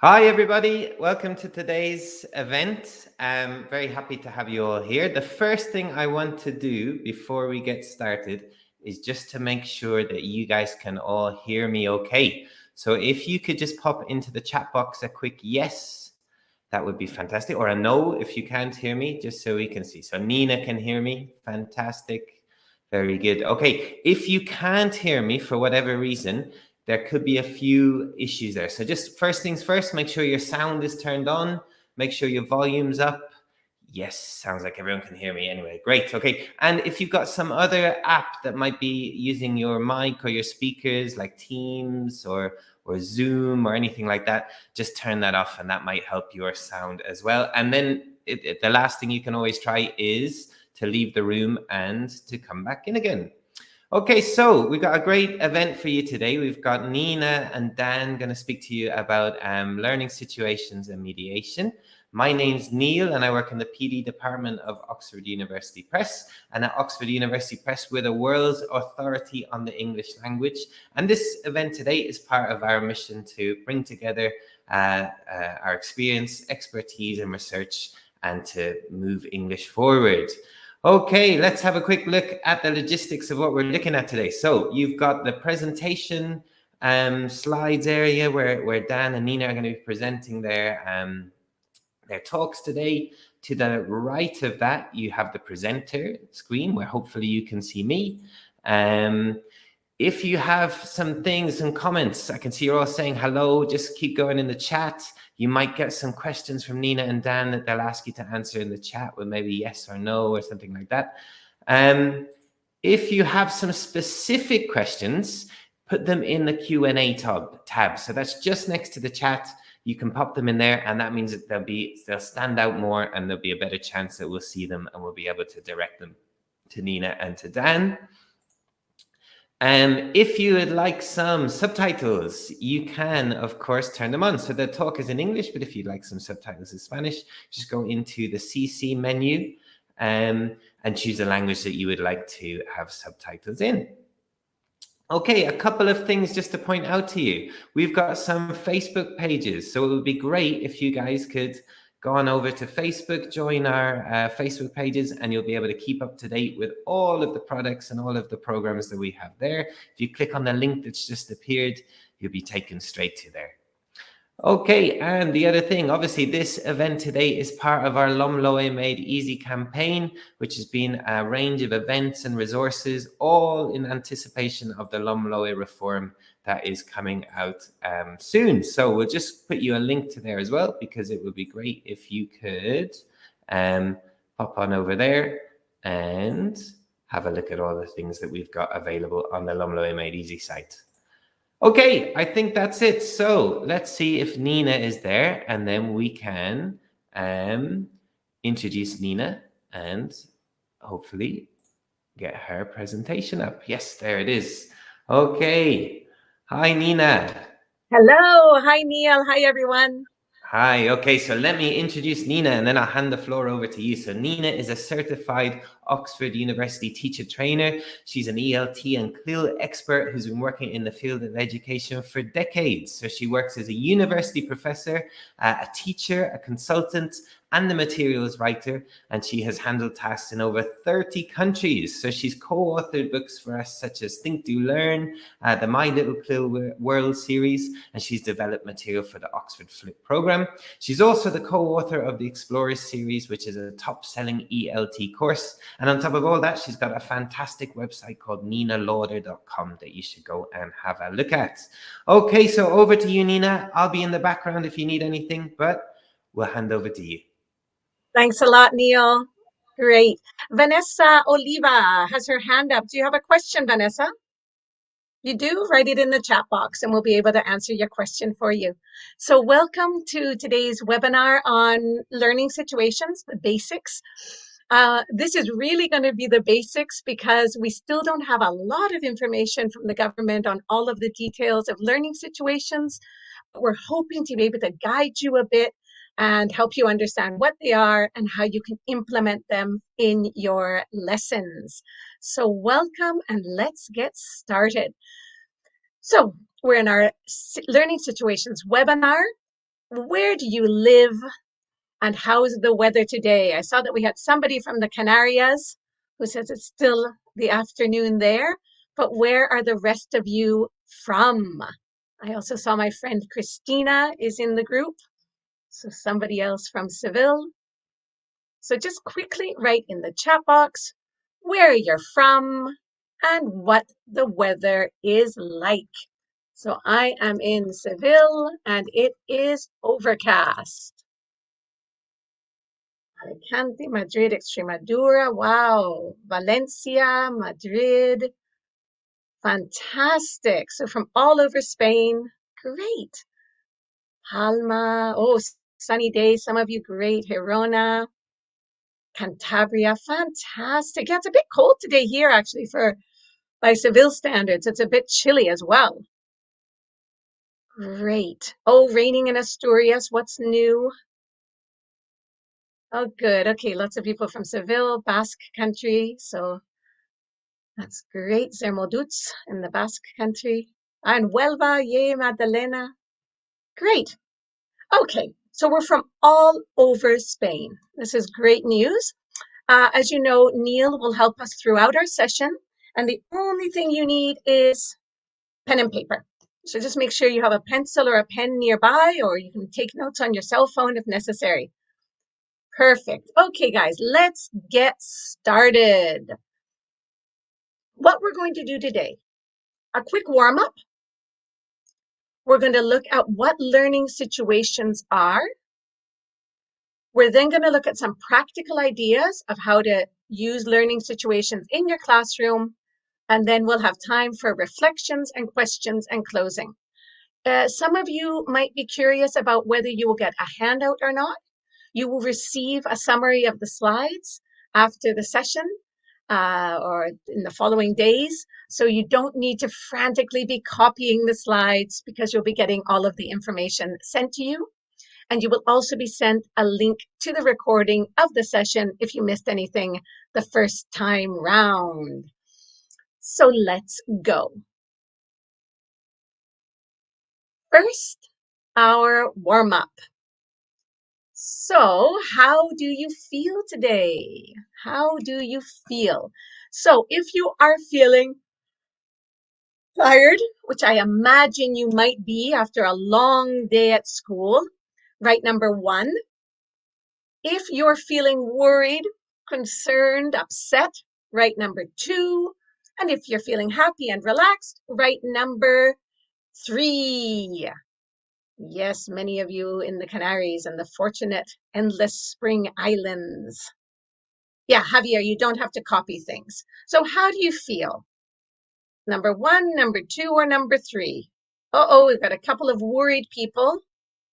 Hi, everybody. Welcome to today's event. I'm very happy to have you all here. The first thing I want to do before we get started is just to make sure that you guys can all hear me okay. So if you could just pop into the chat box a quick yes, that would be fantastic. Or a no if you can't hear me, just so we can see. So Nina can hear me. Fantastic. Very good. Okay, if you can't hear me for whatever reason, there could be a few issues there. So just first things first, make sure your sound is turned on. Make sure your volume's up. Yes, sounds like everyone can hear me anyway. Great. Okay. And if you've got some other app that might be using your mic or your speakers, like Teams or Zoom or anything like that, just turn that off and that might help your sound as well. And then the last thing you can always try is to leave the room and to come back in again. Okay, so we've got a great event for you today. We've got Nina and Dan going to speak to you about learning situations and mediation. My name's Neil and I work in the PD department of Oxford University Press. And at Oxford University Press, we're the world's authority on the English language. And this event today is part of our mission to bring together our experience, expertise and research and to move English forward. Okay, let's have a quick look at the logistics of what we're looking at today. So you've got the presentation slides area where Dan and Nina are going to be presenting their talks today. To the right of that, you have the presenter screen where hopefully you can see me. If you have some things and comments, I can see you're all saying hello. Just keep going in the chat. You might get some questions from Nina and Dan that they'll ask you to answer in the chat with maybe yes or no or something like that. If you have some specific questions, put them in the Q&A tab. So that's just next to the chat. You can pop them in there, and that means that they'll stand out more, and there'll be a better chance that we'll see them, and we'll be able to direct them to Nina and to Dan. If you would like some subtitles, you can, of course, turn them on. So the talk is in English, but if you'd like some subtitles in Spanish, just go into the CC menu and choose a language that you would like to have subtitles in. Okay, a couple of things just to point out to you. We've got some Facebook pages, so it would be great if you guys could go on over to Facebook, join our Facebook pages, and you'll be able to keep up to date with all of the products and all of the programs that we have there. If you click on the link that's just appeared, you'll be taken straight to there. Okay, and the other thing, obviously this event today is part of our LOMLOE Made Easy campaign, which has been a range of events and resources, all in anticipation of the LOMLOE reform that is coming out soon. So we'll just put you a link to there as well, because it would be great if you could pop on over there and have a look at all the things that we've got available on the LOMLOE Made Easy site. Okay, I think that's it. So let's see if Nina is there, and then we can introduce Nina and hopefully get her presentation up. Yes, there it is. Okay. Hi, Nina. Hello. Hi, Neil. Hi, everyone. Hi. Okay, so let me introduce Nina and then I'll hand the floor over to you. So Nina is a certified Oxford University teacher trainer. She's an ELT and CLIL expert who's been working in the field of education for decades. So she works as a university professor, a teacher, a consultant, and the materials writer, and she has handled tasks in over 30 countries. So she's co-authored books for us such as Think, Do, Learn, the My Little CLIL World series, and she's developed material for the Oxford Flip program. She's also the co-author of the Explorers series, which is a top-selling ELT course. And on top of all that, she's got a fantastic website called ninalauder.com that you should go and have a look at. Okay, so over to you, Nina. I'll be in the background if you need anything, but we'll hand over to you. Thanks a lot, Neil. Great. Vanessa Oliva has her hand up. Do you have a question, Vanessa? You do? Write it in the chat box and we'll be able to answer your question for you. So welcome to today's webinar on learning situations, the basics. This is really going to be the basics because we still don't have a lot of information from the government on all of the details of learning situations. But we're hoping to be able to guide you a bit and help you understand what they are and how you can implement them in your lessons. So welcome and let's get started. So we're in our learning situations webinar. Where do you live? And how's the weather today? I saw that we had somebody from the Canarias who says it's still the afternoon there, but where are the rest of you from? I also saw my friend Christina is in the group, so somebody else from Seville. So just quickly write in the chat box where you're from and what the weather is like. So I am in Seville and it is overcast. Alicante, Madrid, Extremadura. Wow. Valencia, Madrid. Fantastic. So from all over Spain. Great. Palma. Oh, sunny days. Some of you great. Girona. Cantabria. Fantastic. Yeah, it's a bit cold today here actually by Seville standards. It's a bit chilly as well. Great. Oh, raining in Asturias. What's new? Oh, good. Okay, lots of people from Seville, Basque country. So that's great. Zermolduts in the Basque country. And Huelva, yay, Magdalena. Great. Okay, so we're from all over Spain. This is great news. As you know, Neil will help us throughout our session. And the only thing you need is pen and paper. So just make sure you have a pencil or a pen nearby, or you can take notes on your cell phone if necessary. Perfect. Okay, guys, let's get started. What we're going to do today, a quick warm up. We're going to look at what learning situations are. We're then going to look at some practical ideas of how to use learning situations in your classroom. And then we'll have time for reflections and questions and closing. Some of you might be curious about whether you will get a handout or not. You will receive a summary of the slides after the session or in the following days. So you don't need to frantically be copying the slides because you'll be getting all of the information sent to you. And you will also be sent a link to the recording of the session if you missed anything the first time round. So let's go. First, our warm-up. So how do you feel today? How do you feel? So if you are feeling tired, which I imagine you might be after a long day at school, write number 1. If you're feeling worried, concerned, upset, write number 2. And if you're feeling happy and relaxed, write number 3. Yes, many of you in the Canaries and the fortunate endless spring islands. Yeah, Javier, you don't have to copy things. So how do you feel? Number 1, number 2, or number 3? Uh-oh, we've got a couple of worried people.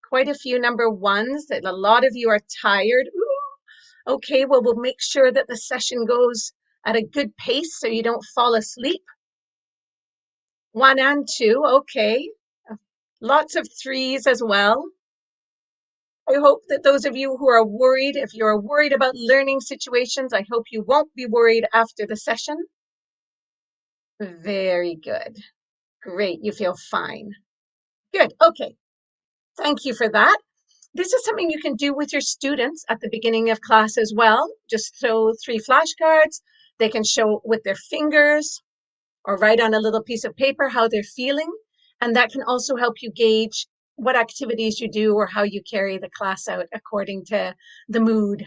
Quite a few number 1s, that a lot of you are tired. Ooh. Okay, well, we'll make sure that the session goes at a good pace so you don't fall asleep. 1 and 2, okay. Lots of 3s as well. I hope that those of you who are worried, if you're worried about learning situations, I hope you won't be worried after the session. Very good. Great, you feel fine. Good, okay. Thank you for that. This is something you can do with your students at the beginning of class as well. Just throw 3 flashcards. They can show with their fingers or write on a little piece of paper how they're feeling. And that can also help you gauge what activities you do or how you carry the class out according to the mood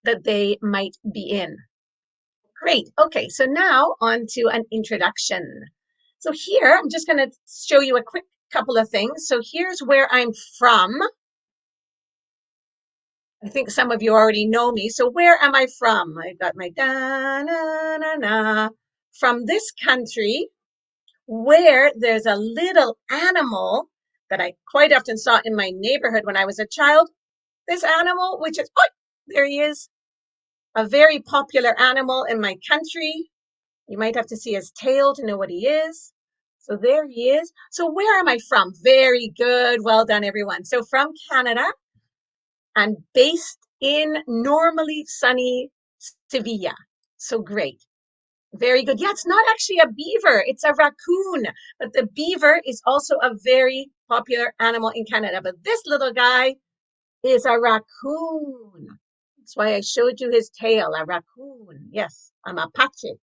that they might be in. Great. Okay, so now on to an introduction. So here, I'm just going to show you a quick couple of things. So here's where I'm from. I think some of you already know me. So where am I from? I got my da-na-na-na. From this country where there's a little animal that I quite often saw in my neighborhood when I was a child. This animal, which is, oh, there he is, a very popular animal in my country. You might have to see his tail to know what he is. So there he is. So where am I from? Very good. Well done, everyone. So from Canada and based in normally sunny Sevilla. So great. Very good. Yeah, it's not actually a beaver. It's a raccoon. But the beaver is also a very popular animal in Canada. But this little guy is a raccoon. That's why I showed you his tail, a raccoon. Yes, I'm Apache.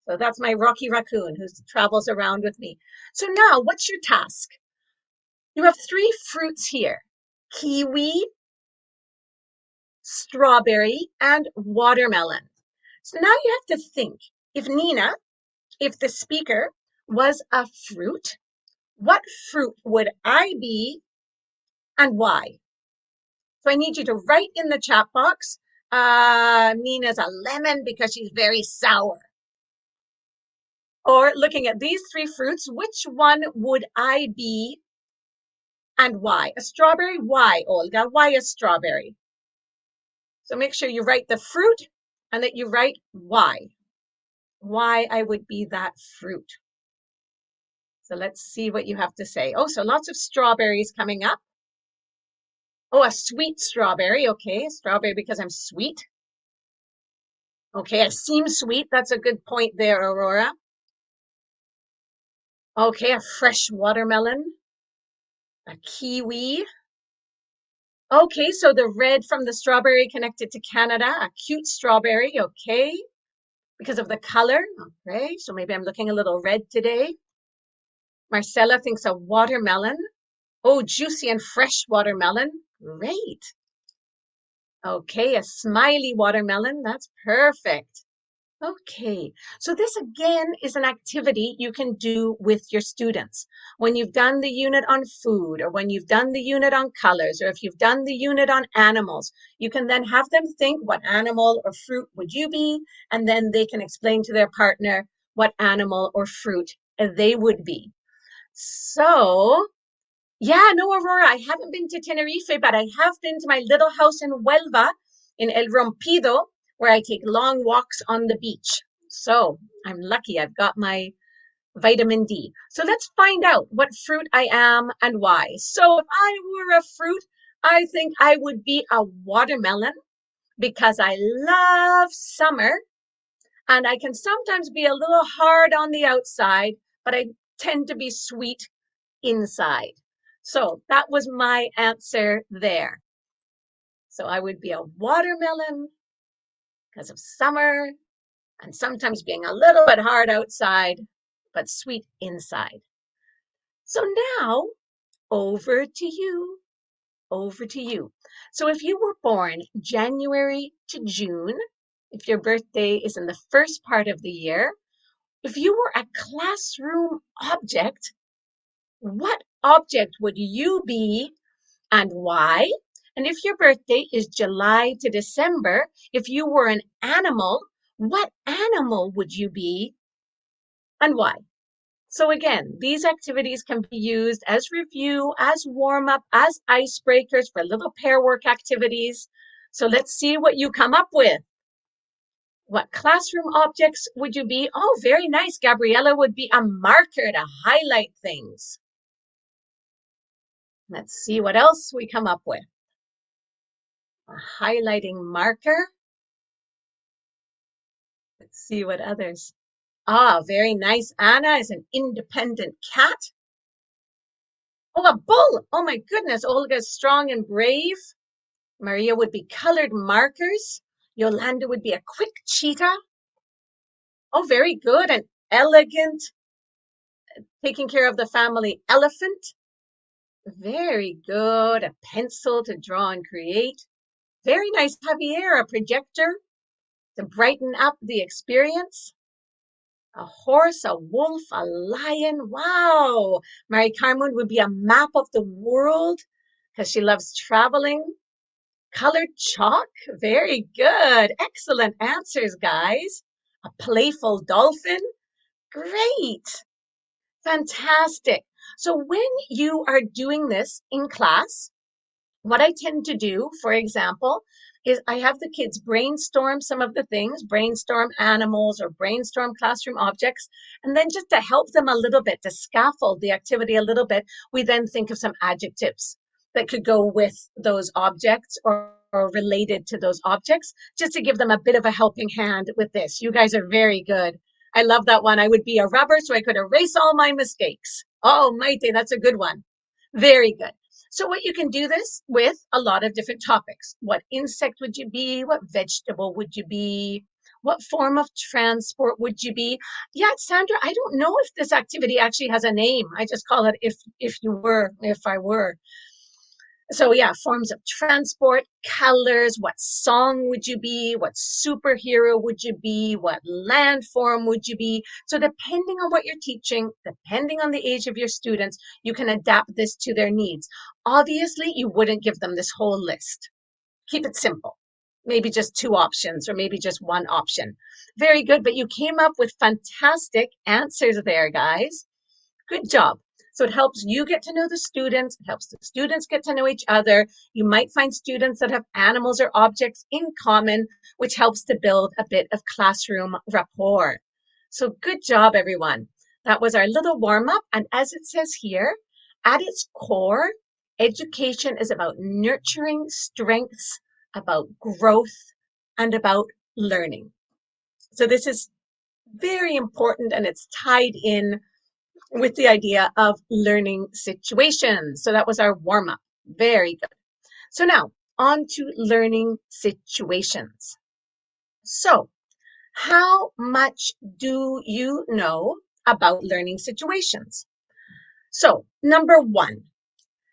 So that's my Rocky Raccoon who travels around with me. So now what's your task? You have 3 fruits here: kiwi, strawberry, and watermelon. So now you have to think, if Nina, if the speaker was a fruit, what fruit would I be and why? So I need you to write in the chat box, Nina's a lemon because she's very sour. Or looking at these 3 fruits, which one would I be and why? A strawberry, why, Olga? Why a strawberry? So make sure you write the fruit and that you write why. Why I would be that fruit. So let's see what you have to say. Oh, so lots of strawberries coming up. Oh, a sweet strawberry. Okay, strawberry because I'm sweet. Okay, I seem sweet. That's a good point there, Aurora. Okay, a fresh watermelon. A kiwi. Okay, so the red from the strawberry connected to Canada. A cute strawberry. Okay, because of the color. Okay, so maybe I'm looking a little red today. Marcella thinks a watermelon. Oh, juicy and fresh watermelon. Great. Okay, a smiley watermelon. That's perfect. Okay, so this again is an activity you can do with your students. When you've done the unit on food, or when you've done the unit on colors, or if you've done the unit on animals, you can then have them think, what animal or fruit would you be? And then they can explain to their partner what animal or fruit they would be. So, yeah, no, Aurora, I haven't been to Tenerife, but I have been to my little house in Huelva, in El Rompido, where I take long walks on the beach. So I'm lucky I've got my vitamin D. So let's find out what fruit I am and why. So if I were a fruit, I think I would be a watermelon because I love summer and I can sometimes be a little hard on the outside, but I tend to be sweet inside. So that was my answer there. So I would be a watermelon because of summer and sometimes being a little bit hard outside, but sweet inside. So now over to you, over to you. So if you were born January to June, if your birthday is in the first part of the year, if you were a classroom object, what object would you be and why? And if your birthday is July to December, if you were an animal, what animal would you be and why? So again, these activities can be used as review, as warm up, as icebreakers for little pair work activities. So let's see what you come up with. What classroom objects would you be? Oh, very nice. Gabriella would be a marker to highlight things. Let's see what else we come up with. A highlighting marker. Let's see what others. Ah, very nice. Anna is an independent cat. Oh, a bull. Oh my goodness. Olga's strong and brave. Maria would be colored markers. Yolanda would be a quick cheetah. Oh, very good. An elegant, taking care of the family elephant. Very good. A pencil to draw and create. Very nice. Javier, a projector to brighten up the experience. A horse, a wolf, a lion. Wow. Mary Carmen would be a map of the world because she loves traveling. Colored chalk. Very good. Excellent answers, guys. A playful dolphin. Great. Fantastic. So when you are doing this in class, what I tend to do, for example, is I have the kids brainstorm some of the things, brainstorm animals or brainstorm classroom objects, and then just to help them a little bit, to scaffold the activity a little bit, we then think of some adjectives that could go with those objects or related to those objects, just to give them a bit of a helping hand with this. You guys are very good. I love that one. I would be a rubber so I could erase all my mistakes. Oh, Maite, that's a good one. Very good. So what you can do this with a lot of different topics. What insect would you be? What vegetable would you be? What form of transport would you be? Yeah, Sandra, I don't know if this activity actually has a name. I just call it if I were. So yeah, forms of transport, colors, what song would you be? What superhero would you be? What landform would you be? So depending on what you're teaching, depending on the age of your students, you can adapt this to their needs. Obviously, you wouldn't give them this whole list. Keep it simple. Maybe just 2 options or maybe just 1 option. Very good, but you came up with fantastic answers there, guys. Good job. So it helps you get to know the students. It helps the students get to know each other. You might find students that have animals or objects in common, which helps to build a bit of classroom rapport. So good job, everyone. That was our little warm up. And as it says here, at its core, education is about nurturing strengths, about growth, and about learning. So this is very important and it's tied in with the idea of learning situations. So that was our warm up. Very good. So now on to learning situations. So how much do you know about learning situations? So number 1,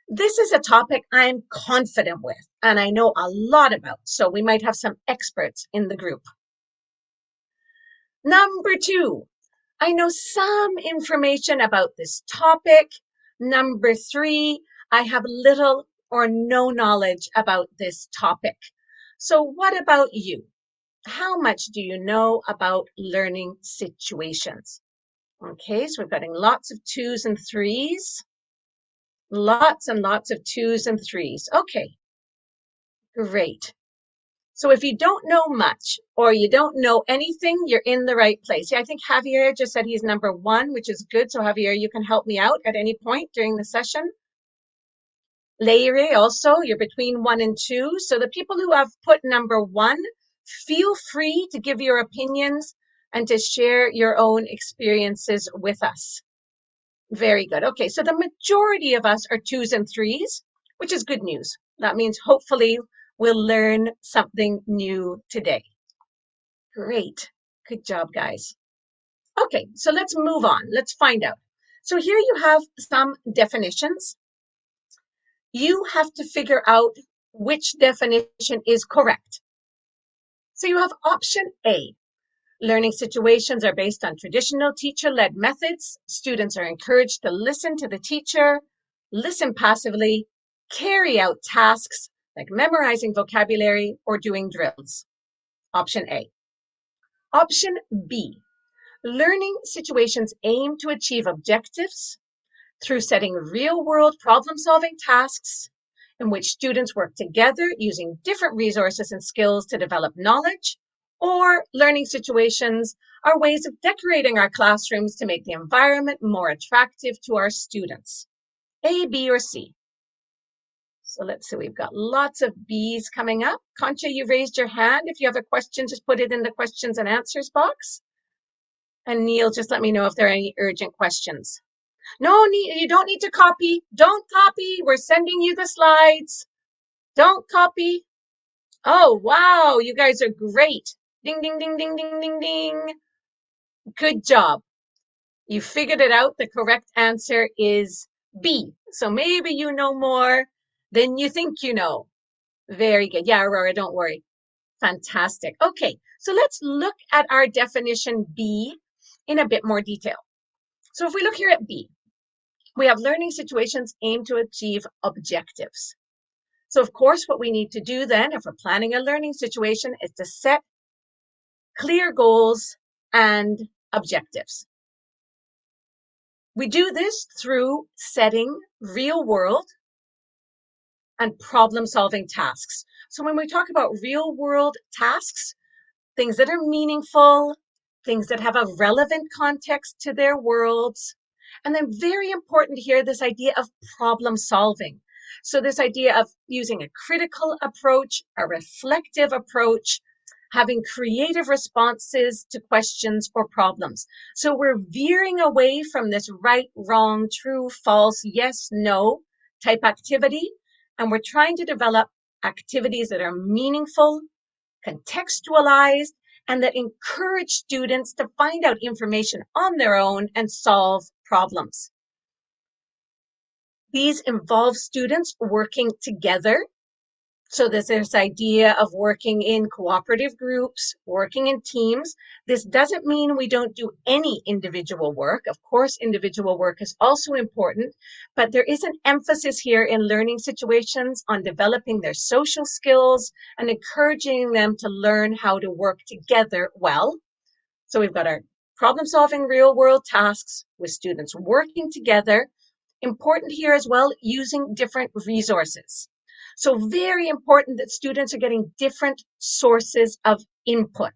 this is a topic I'm confident with and I know a lot about. So we might have some experts in the group. Number 2, I know some information about this topic. Number 3, I have little or no knowledge about this topic. So what about you? How much do you know about learning situations? Okay, so we're getting lots of 2s and 3s. Lots and lots of 2s and 3s. Okay, great. So if you don't know much or you don't know anything, you're in the right place. Yeah, I think Javier just said he's number 1, which is good. So Javier, you can help me out at any point during the session. Leire also, you're between 1 and 2. So the people who have put number 1, feel free to give your opinions and to share your own experiences with us. Very good. Okay, so the majority of us are 2s and 3s, which is good news. That means hopefully we'll learn something new today. Great. Good job, guys. Okay, so let's move on. Let's find out. So here you have some definitions. You have to figure out which definition is correct. So you have option A. Learning situations are based on traditional teacher-led methods. Students are encouraged to listen to the teacher, listen passively, carry out tasks like memorizing vocabulary or doing drills. Option A. Option B. Learning situations aim to achieve objectives through setting real-world problem-solving tasks in which students work together using different resources and skills to develop knowledge, or learning situations are ways of decorating our classrooms to make the environment more attractive to our students. A, B, or C? So let's see, we've got lots of B's coming up. Concha, you raised your hand. If you have a question, just put it in the questions and answers box. And Neil, just let me know if there are any urgent questions. No, you don't need to copy. Don't copy. We're sending you the slides. Don't copy. Oh, wow. You guys are great. Ding, ding, ding, ding, ding, ding, ding. Good job. You figured it out. The correct answer is B. So maybe you know more than you think you know. Very good. Yeah, Aurora, don't worry. Fantastic. Okay, so let's look at our definition B in a bit more detail. So if we look here at B, we have learning situations aimed to achieve objectives. So of course, what we need to do then, if we're planning a learning situation, is to set clear goals and objectives. We do this through setting real world and problem-solving tasks. So when we talk about real world tasks, things that are meaningful, things that have a relevant context to their worlds. And then very important here, this idea of problem solving. So this idea of using a critical approach, a reflective approach, having creative responses to questions or problems. So we're veering away from this right, wrong, true, false, yes, no, type activity, and we're trying to develop activities that are meaningful, contextualized, and that encourage students to find out information on their own and solve problems. These involve students working together. So there's this idea of working in cooperative groups, working in teams. This doesn't mean we don't do any individual work. Of course, individual work is also important, but there is an emphasis here in learning situations on developing their social skills and encouraging them to learn how to work together well. So we've got our problem-solving real-world tasks with students working together. Important here as well, using different resources. So very important that students are getting different sources of input,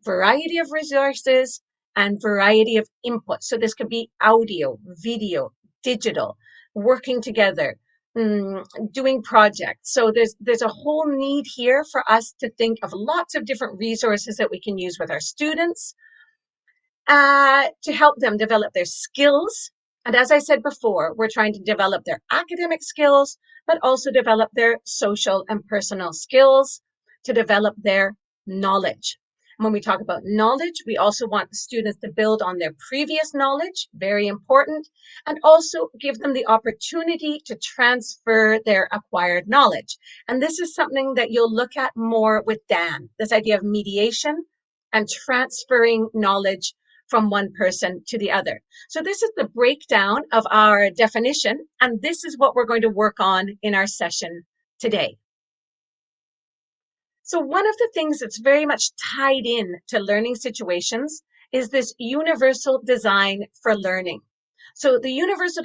variety of resources and variety of input. So this could be audio, video, digital, working together, doing projects. So there's a whole need here for us to think of lots of different resources that we can use with our students to help them develop their skills. And as I said before, we're trying to develop their academic skills, but also develop their social and personal skills, to develop their knowledge. When we talk about knowledge, we also want the students to build on their previous knowledge, very important, and also give them the opportunity to transfer their acquired knowledge. And this is something that you'll look at more with Dan, this idea of mediation and transferring knowledge from one person to the other. So this is the breakdown of our definition, and this is what we're going to work on in our session today. So one of the things that's very much tied in to learning situations is this universal design for learning. So the universal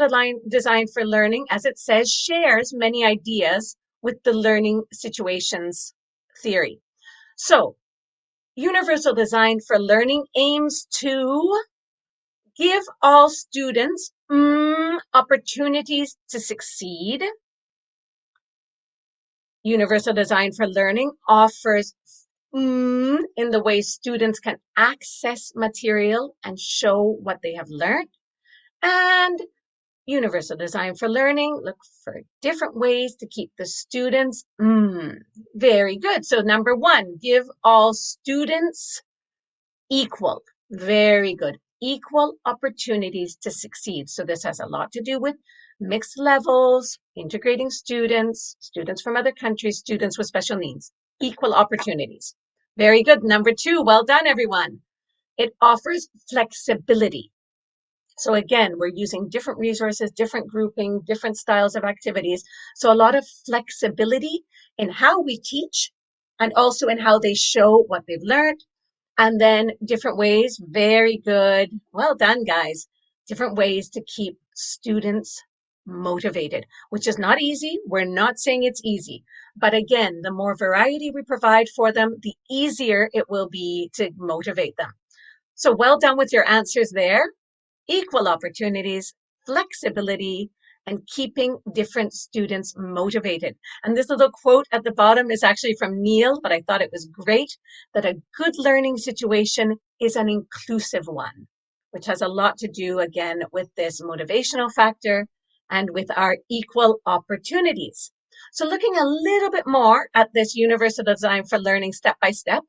design for learning, as it says, shares many ideas with the learning situations theory. So universal design for learning aims to give all students opportunities to succeed. Universal design for learning offers in the way students can access material and show what they have learned. And universal design for learning look for different ways to keep the students very good. So number one, give all students equal, very good, equal opportunities to succeed. So this has a lot to do with mixed levels, integrating students, students from other countries, students with special needs, equal opportunities. Very good. Number two, well done, everyone. It offers flexibility. So again, we're using different resources, different grouping, different styles of activities. So a lot of flexibility in how we teach and also in how they show what they've learned. And then different ways, very good. Well done, guys. Different ways to keep students motivated, which is not easy. We're not saying it's easy. But again, the more variety we provide for them, the easier it will be to motivate them. So well done with your answers there. Equal opportunities, flexibility, and keeping different students motivated. And this little quote at the bottom is actually from Neil, but I thought it was great, that a good learning situation is an inclusive one, which has a lot to do, again, with this motivational factor and with our equal opportunities. So looking a little bit more at this universal design for learning step by step,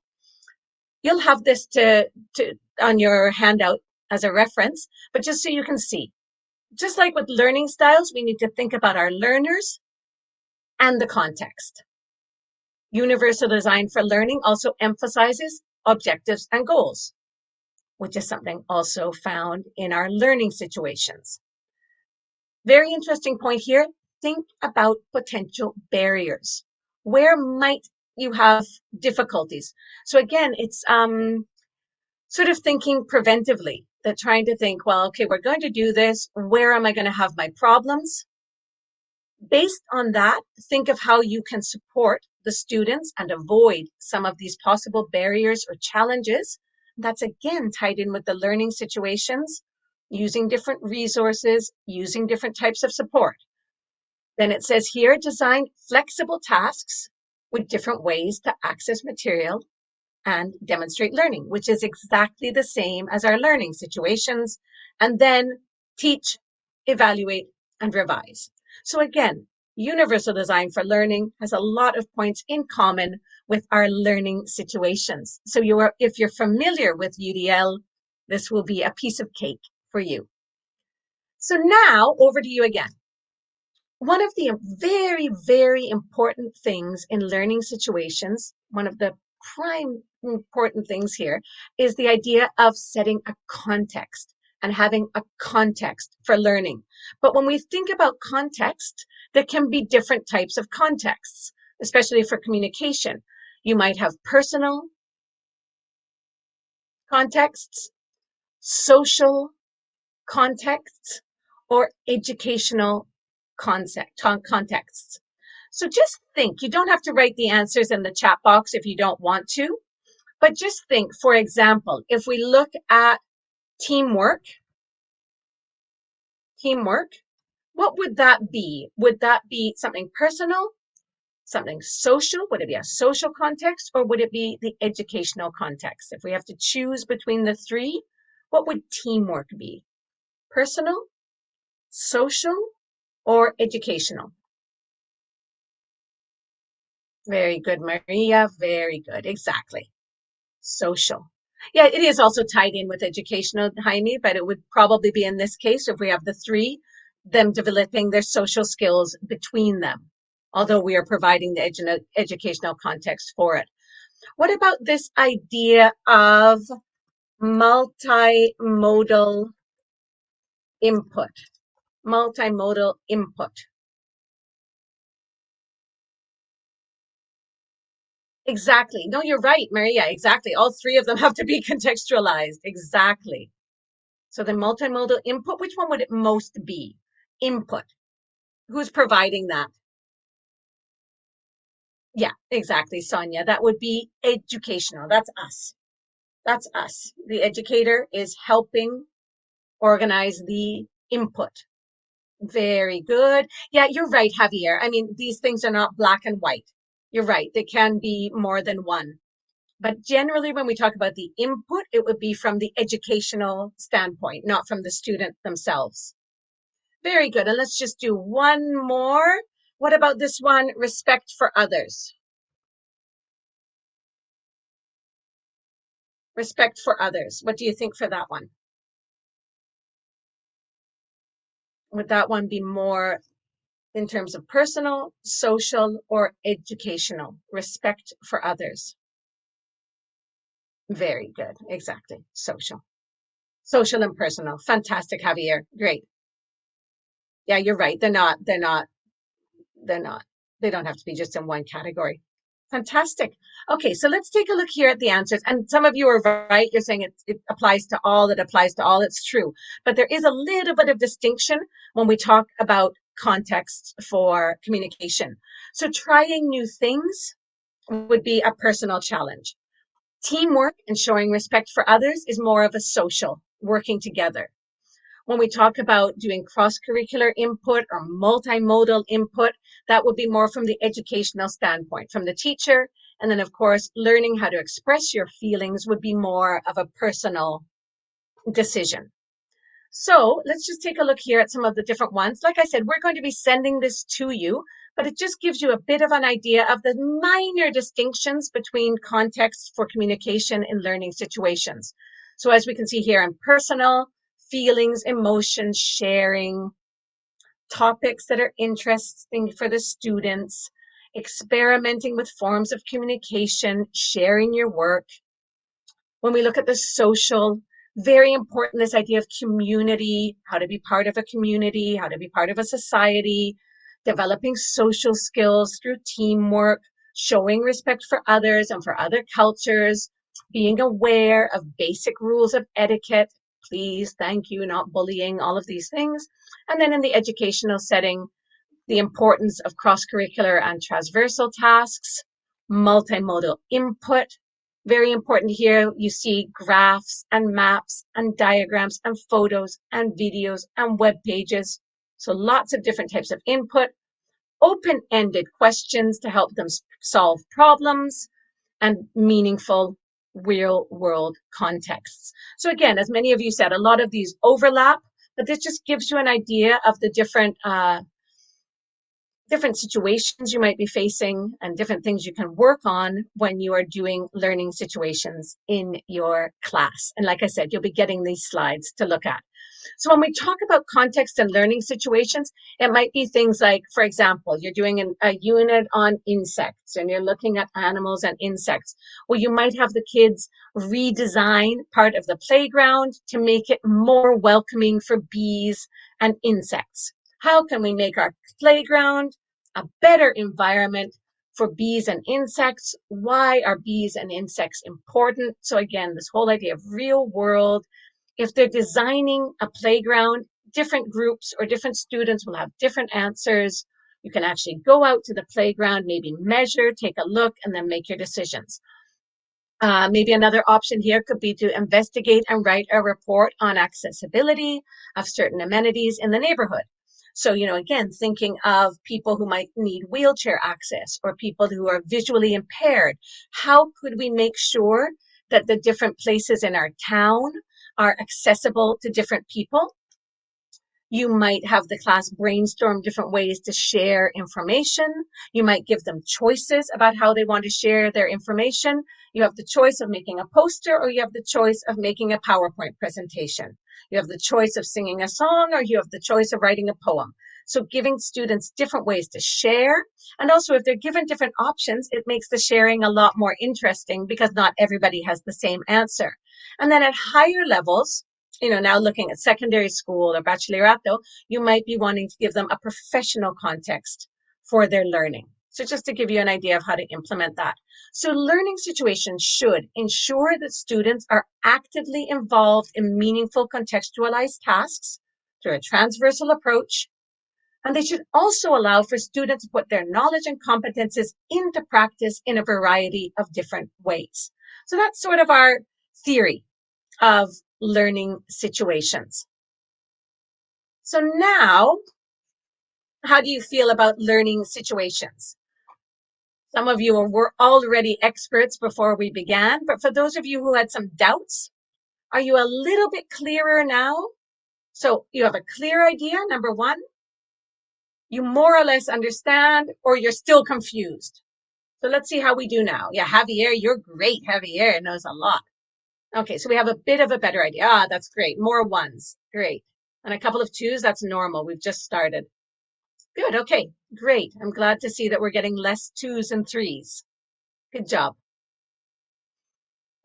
you'll have this on your handout as a reference, but just so you can see. Just like with learning styles, we need to think about our learners and the context. Universal design for learning also emphasizes objectives and goals, which is something also found in our learning situations. Very interesting point here. Think about potential barriers. Where might you have difficulties? So again, it's sort of thinking preventively, that trying to think, well, okay, we're going to do this. Where am I going to have my problems? Based on that, think of how you can support the students and avoid some of these possible barriers or challenges. That's again tied in with the learning situations, using different resources, using different types of support. Then it says here, design flexible tasks with different ways to access material and demonstrate learning, which is exactly the same as our learning situations, and then teach, evaluate, and revise. So again, universal design for learning has a lot of points in common with our learning situations. So if you're familiar with UDL, this will be a piece of cake for you. So now over to you again. One of the very, very important things in learning situations, one of the prime important things here, is the idea of setting a context and having a context for learning. But when we think about context, there can be different types of contexts, especially for communication. You might have personal contexts, social contexts, or educational contexts. So just think, you don't have to write the answers in the chat box if you don't want to, but just think, for example, if we look at teamwork, what would that be? Would that be something personal, something social? Would it be a social context, or would it be the educational context? If we have to choose between the three, what would teamwork be? Personal, social, or educational? Very good, Maria. Very good. Exactly. Social. Yeah, it is also tied in with educational, Jaime, but it would probably be in this case, if we have the three, them developing their social skills between them, although we are providing the educational context for it. What about this idea of multimodal input? Multimodal input. Exactly. No, you're right, Maria. Exactly. All three of them have to be contextualized. Exactly. So the multimodal input, which one would it most be? Input. Who's providing that? Yeah, exactly, Sonia. That would be educational. That's us. That's us. The educator is helping organize the input. Very good. Yeah, you're right, Javier. I mean, these things are not black and white. You're right. They can be more than one. But generally, when we talk about the input, it would be from the educational standpoint, not from the student themselves. Very good. And let's just do one more. What about this one? Respect for others. Respect for others. What do you think for that one? Would that one be more in terms of personal, social, or educational? Respect for others. Very good. Exactly. Social. Social and personal. Fantastic, Javier. Great. Yeah, you're right. They're not. They don't have to be just in one category. Fantastic. Okay, so let's take a look here at the answers. And some of you are right. You're saying it applies to all, it applies to all. It's true. But there is a little bit of distinction when we talk about context for communication. So trying new things would be a personal challenge. Teamwork and showing respect for others is more of a social, working together. When we talk about doing cross-curricular input or multimodal input, that would be more from the educational standpoint, from the teacher. And then, of course, learning how to express your feelings would be more of a personal decision. So let's just take a look here at some of the different ones. Like I said, we're going to be sending this to you, but it just gives you a bit of an idea of the minor distinctions between contexts for communication in learning situations. So as we can see here in personal, feelings, emotions, sharing, topics that are interesting for the students, experimenting with forms of communication, sharing your work. When we look at the social, very important, this idea of community, how to be part of a community, how to be part of a society, developing social skills through teamwork, showing respect for others and for other cultures, being aware of basic rules of etiquette, please, thank you, not bullying, all of these things. And then in the educational setting, the importance of cross-curricular and transversal tasks, multimodal input. Very important here, you see graphs and maps and diagrams and photos and videos and web pages. So lots of different types of input, open-ended questions to help them solve problems, and meaningful real-world contexts. So again, as many of you said, a lot of these overlap, but this just gives you an idea of the different different situations you might be facing and different things you can work on when you are doing learning situations in your class. And like I said, you'll be getting these slides to look at. So when we talk about context and learning situations, it might be things like, for example, you're doing a unit on insects and you're looking at animals and insects. Well, you might have the kids redesign part of the playground to make it more welcoming for bees and insects. How can we make our playground a better environment for bees and insects? Why are bees and insects important? So again, this whole idea of real world. If they're designing a playground, different groups or different students will have different answers. You can actually go out to the playground, maybe measure, take a look, and then make your decisions. Maybe another option here could be to investigate and write a report on accessibility of certain amenities in the neighborhood. So, again, thinking of people who might need wheelchair access or people who are visually impaired. How could we make sure that the different places in our town are accessible to different people? You might have the class brainstorm different ways to share information. You might give them choices about how they want to share their information. You have the choice of making a poster, or you have the choice of making a PowerPoint presentation. You have the choice of singing a song, or you have the choice of writing a poem. So giving students different ways to share. And also, if they're given different options, it makes the sharing a lot more interesting because not everybody has the same answer. And then at higher levels, now looking at secondary school or bachillerato, you might be wanting to give them a professional context for their learning. So just to give you an idea of how to implement that. So learning situations should ensure that students are actively involved in meaningful contextualized tasks through a transversal approach. And they should also allow for students to put their knowledge and competences into practice in a variety of different ways. So that's sort of our theory of learning situations. So now, how do you feel about learning situations? Some of you were already experts before we began, but for those of you who had some doubts, are you a little bit clearer now? So you have a clear idea, number one. You more or less understand, or you're still confused. So let's see how we do now. Yeah, Javier, you're great. Javier knows a lot. Okay, so we have a bit of a better idea. That's great. More ones. Great. And a couple of twos, that's normal. We've just started. Good. Okay, great. I'm glad to see that we're getting less twos and threes. Good job.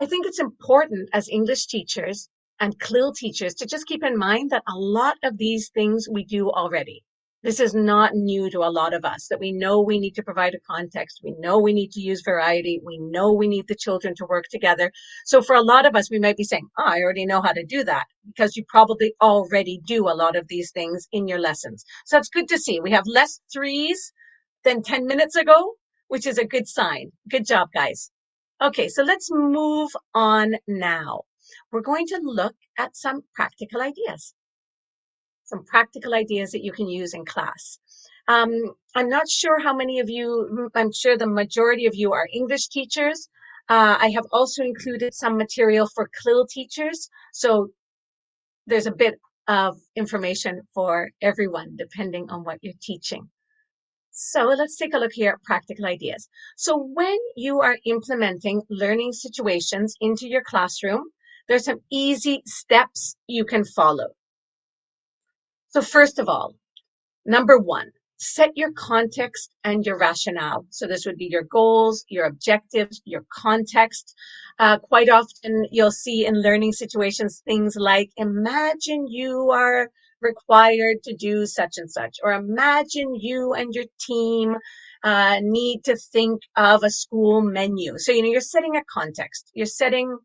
I think it's important as English teachers and CLIL teachers to just keep in mind that a lot of these things we do already. This is not new to a lot of us, that we know we need to provide a context. We know we need to use variety. We know we need the children to work together. So for a lot of us, we might be saying, oh, I already know how to do that, because you probably already do a lot of these things in your lessons. So it's good to see. We have less threes than 10 minutes ago, which is a good sign. Good job, guys. Okay, so let's move on now. We're going to look at some practical ideas. Some practical ideas that you can use in class. I'm not sure how many of you, I'm sure the majority of you are English teachers. I have also included some material for CLIL teachers. So there's a bit of information for everyone, depending on what you're teaching. So let's take a look here at practical ideas. So when you are implementing learning situations into your classroom, there's some easy steps you can follow. So first of all, number one, set your context and your rationale. So this would be your goals, your objectives, your context. Quite often you'll see in learning situations things like, imagine you are required to do such and such, or imagine you and your team need to think of a school menu. So, you're setting a context. You're setting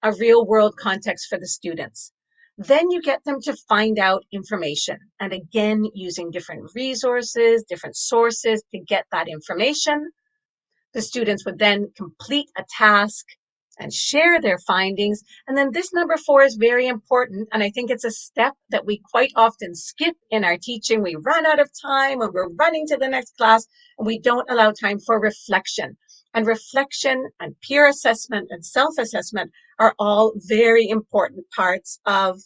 a real world context for the students. Then you get them to find out information. And again, using different resources, different sources to get that information. The students would then complete a task and share their findings. And then this number 4 is very important. And I think it's a step that we quite often skip in our teaching. We run out of time and we're running to the next class, and we don't allow time for reflection. And reflection and peer assessment and self-assessment are all very important parts of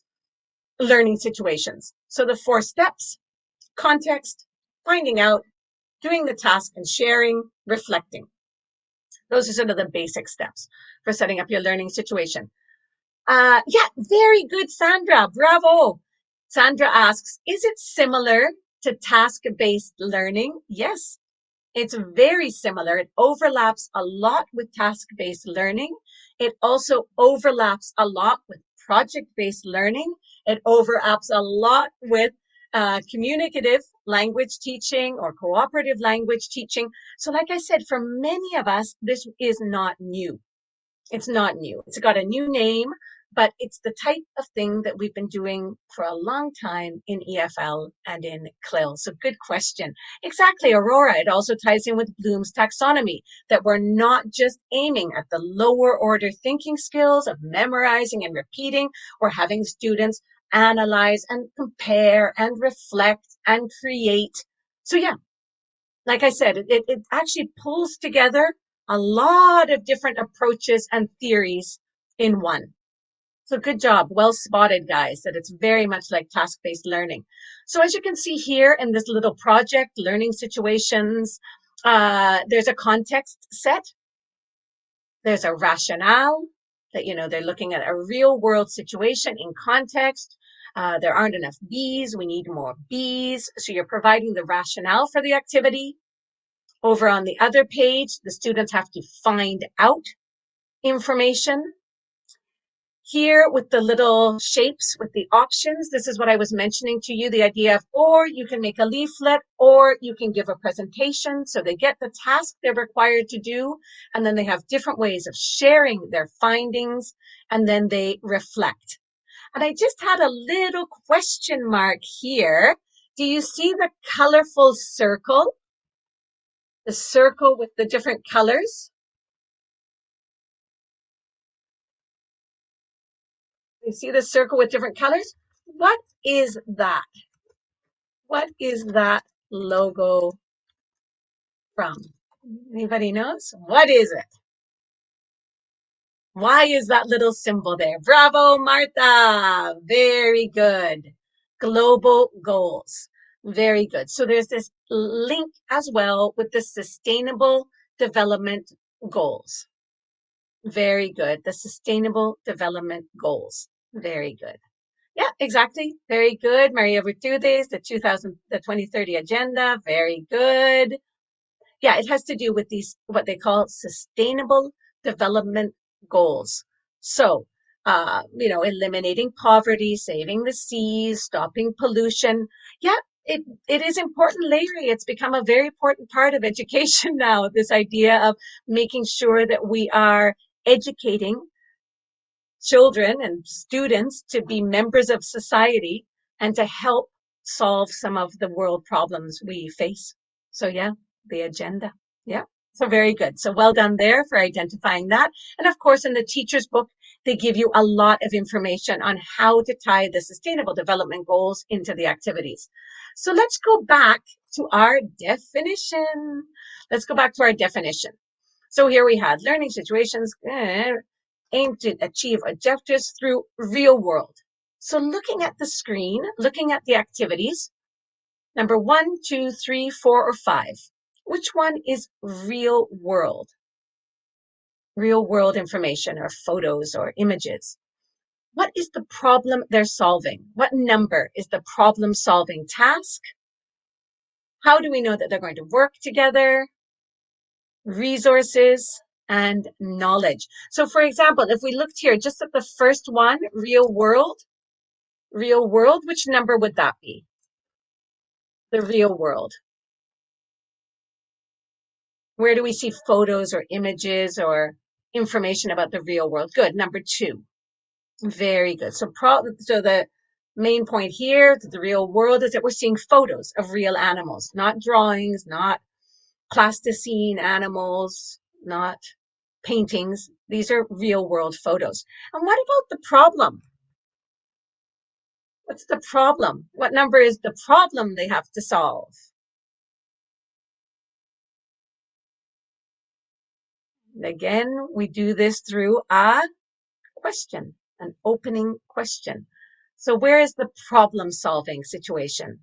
learning situations. So the 4 steps: context, finding out, doing the task and sharing, reflecting. Those are sort of the basic steps for setting up your learning situation. Yeah, very good, Sandra. Bravo. Sandra asks, is it similar to task-based learning? Yes, it's very similar. It overlaps a lot with task-based learning. It also overlaps a lot with project-based learning. It overlaps a lot with communicative language teaching or cooperative language teaching. So like I said, for many of us, this is not new. It's not new. It's got a new name, but it's the type of thing that we've been doing for a long time in EFL and in CLIL. So good question. Exactly, Aurora. It also ties in with Bloom's taxonomy, that we're not just aiming at the lower order thinking skills of memorizing and repeating. We're having students analyze and compare and reflect and create. So yeah, like I said, it actually pulls together a lot of different approaches and theories in one. So good job. Well spotted, guys, that it's very much like task-based learning. So as you can see here in this little project, learning situations, there's a context set. There's a rationale that, they're looking at a real world situation in context. There aren't enough B's. We need more B's. So you're providing the rationale for the activity. Over on the other page, the students have to find out information. Here with the little shapes with the options, this is what I was mentioning to you, the idea of, or you can make a leaflet, or you can give a presentation. So they get the task they're required to do, and then they have different ways of sharing their findings, and then they reflect. And I just had a little question mark here. Do you see the colorful circle? The circle with the different colors. You see the circle with different colors? What is that? What is that logo from? Anybody knows? What is it? Why is that little symbol there? Bravo, Martha. Very good. Global goals. Very good. So there's this link as well with the Sustainable Development Goals. Very good. The Sustainable Development Goals. Very good. Yeah, exactly. Very good. Maria Virtudes, the 2030 agenda. Very good. Yeah, it has to do with these, what they call sustainable development goals. So, eliminating poverty, saving the seas, stopping pollution. Yeah, it is important, Larry. It's become a very important part of education now, this idea of making sure that we are educating children and students to be members of society and to help solve some of the world problems we face. So yeah, the agenda. Yeah. So very good. So well done there for identifying that. And of course, in the teacher's book, they give you a lot of information on how to tie the sustainable development goals into the activities. So let's go back to our definition. Let's go back to our definition. So here we had learning situations aim to achieve objectives through real world. So looking at the screen, looking at the activities, number 1, 2, 3, 4, or 5. Which one is real world? Real world information or photos or images. What is the problem they're solving? What number is the problem solving task? How do we know that they're going to work together? Resources and knowledge. So for example, if we looked here just at the first one, real world, which number would that be? The real world. Where do we see photos or images or information about the real world? Good, number 2. Very good. So the main point here, the real world, is that we're seeing photos of real animals, not drawings, not plasticine animals, not paintings. These are real world photos. And what about the problem? What's the problem? What number is the problem they have to solve? And again, we do this through a question, an opening question. So where is the problem solving situation?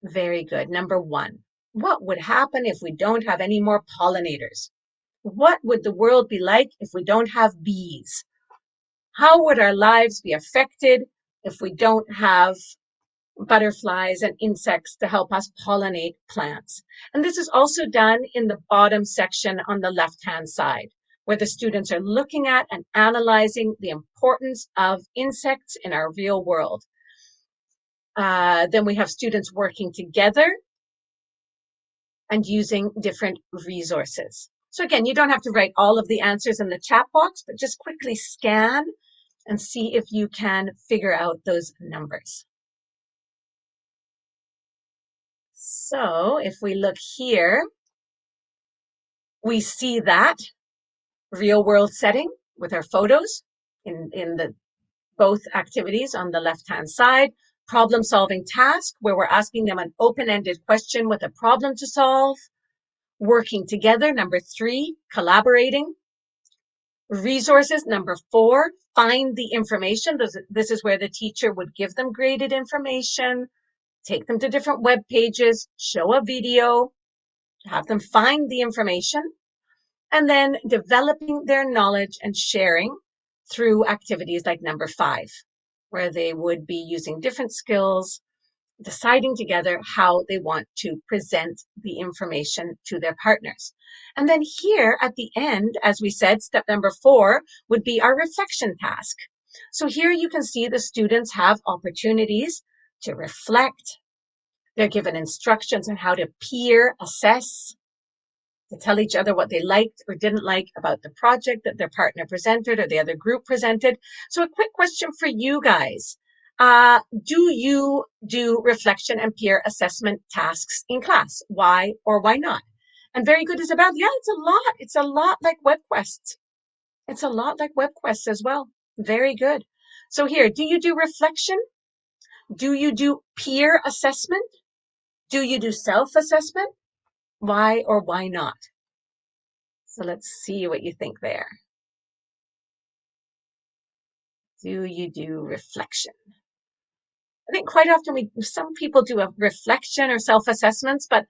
Very good. Number 1. What would happen if we don't have any more pollinators? What would the world be like if we don't have bees? How would our lives be affected if we don't have butterflies and insects to help us pollinate plants? And this is also done in the bottom section on the left-hand side, where the students are looking at and analyzing the importance of insects in our real world. Then we have students working together and using different resources. So again, you don't have to write all of the answers in the chat box, but just quickly scan and see if you can figure out those numbers. So if we look here, we see that real world setting with our photos in the both activities on the left-hand side, problem solving task where we're asking them an open-ended question with a problem to solve, working together, number 3, collaborating, resources, number 4, find the information. This is where the teacher would give them graded information, take them to different web pages, show a video, have them find the information, and then developing their knowledge and sharing through activities like number 5, where they would be using different skills, deciding together how they want to present the information to their partners. And then here at the end, as we said, step number 4 would be our reflection task. So here you can see the students have opportunities to reflect. They're given instructions on how to peer assess, to tell each other what they liked or didn't like about the project that their partner presented or the other group presented. So a quick question for you guys. Do you do reflection and peer assessment tasks in class? Why or why not? And very good, Isabel. Yeah, it's a lot. It's a lot like WebQuest. It's a lot like WebQuest as well. Very good. So here, do you do reflection? Do you do peer assessment? Do you do self-assessment? Why or why not? So let's see what you think there. Do you do reflection? I think quite often some people do a reflection or self-assessments, but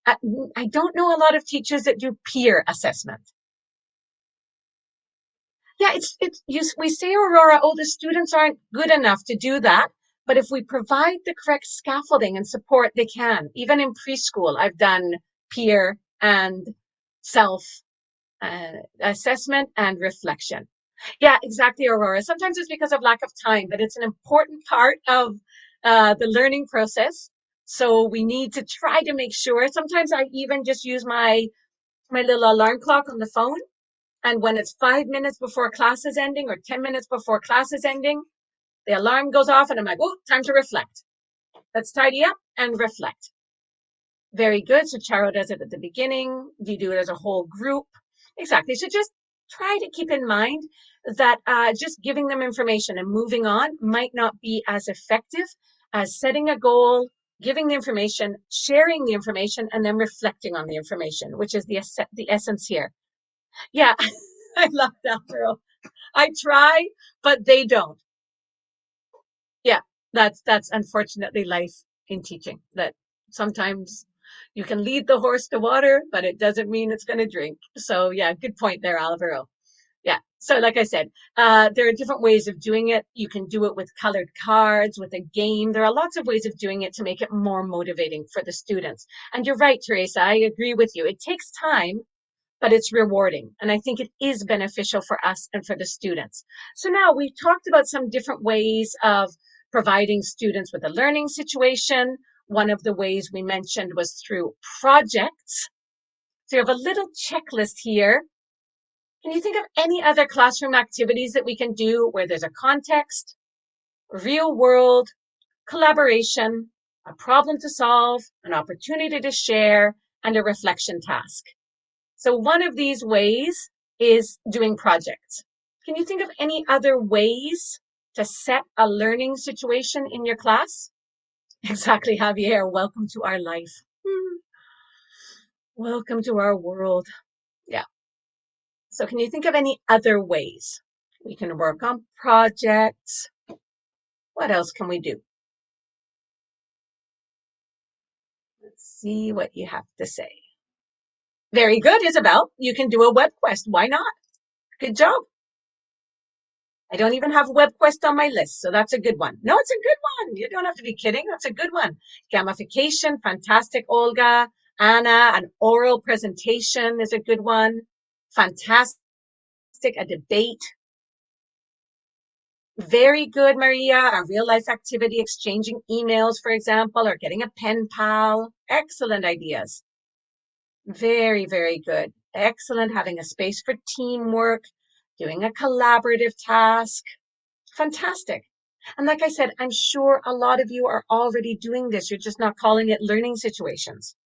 I don't know a lot of teachers that do peer assessment. Yeah, we say, Aurora, oh, the students aren't good enough to do that. But if we provide the correct scaffolding and support, they can. Even in preschool, I've done peer and self assessment and reflection. Yeah, exactly, Aurora. Sometimes it's because of lack of time, but it's an important part of the learning process. So we need to try to make sure. Sometimes I even just use my little alarm clock on the phone. And when it's 5 minutes before class is ending or 10 minutes before class is ending, the alarm goes off and I'm like, oh, time to reflect. Let's tidy up and reflect. Very good. So Charo does it at the beginning. You do it as a whole group. Exactly. So just try to keep in mind that just giving them information and moving on might not be as effective as setting a goal, giving the information, sharing the information, and then reflecting on the information, which is the essence here. Yeah, I love that, girl. I try, but they don't. Yeah, that's unfortunately life in teaching, that sometimes you can lead the horse to water, but it doesn't mean it's going to drink. So yeah, good point there, Alvaro. Yeah. So like I said, there are different ways of doing it. You can do it with colored cards, with a game. There are lots of ways of doing it to make it more motivating for the students. And you're right, Teresa, I agree with you. It takes time, but it's rewarding. And I think it is beneficial for us and for the students. So now we've talked about some different ways of providing students with a learning situation. One of the ways we mentioned was through projects. So you have a little checklist here. Can you think of any other classroom activities that we can do where there's a context, real world, collaboration, a problem to solve, an opportunity to share, and a reflection task? So one of these ways is doing projects. Can you think of any other ways to set a learning situation in your class? Exactly, Javier. Welcome to our life. Welcome to our world. Yeah. So can you think of any other ways? We can work on projects. What else can we do? Let's see what you have to say. Very good, Isabel. You can do a web quest. Why not? Good job. I don't even have web quest on my list, so that's a good one. No, it's a good one. You don't have to be kidding. That's a good one. Gamification, fantastic, Olga. Anna, an oral presentation is a good one. Fantastic, a debate. Very good, Maria. A real life activity, exchanging emails, for example, or getting a pen pal. Excellent ideas. Very, very good. Excellent. Having a space for teamwork, doing a collaborative task. Fantastic. And like I said, I'm sure a lot of you are already doing this. You're just not calling it learning situations.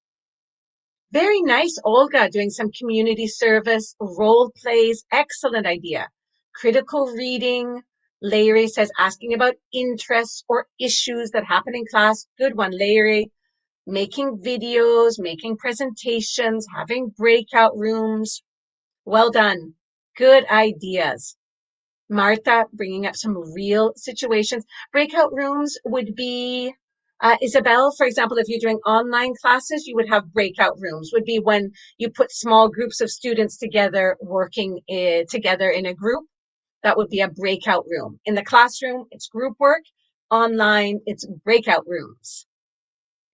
Very nice, Olga, doing some community service, role plays. Excellent idea. Critical reading. Larry says asking about interests or issues that happen in class. Good one, Larry. Making videos, making presentations, having breakout rooms. Well done. Good ideas. Martha, bringing up some real situations. Breakout rooms would be, Isabel, for example, if you're doing online classes, you would have breakout rooms, would be when you put small groups of students together, working together in a group. That would be a breakout room. In the classroom, it's group work. Online, it's breakout rooms.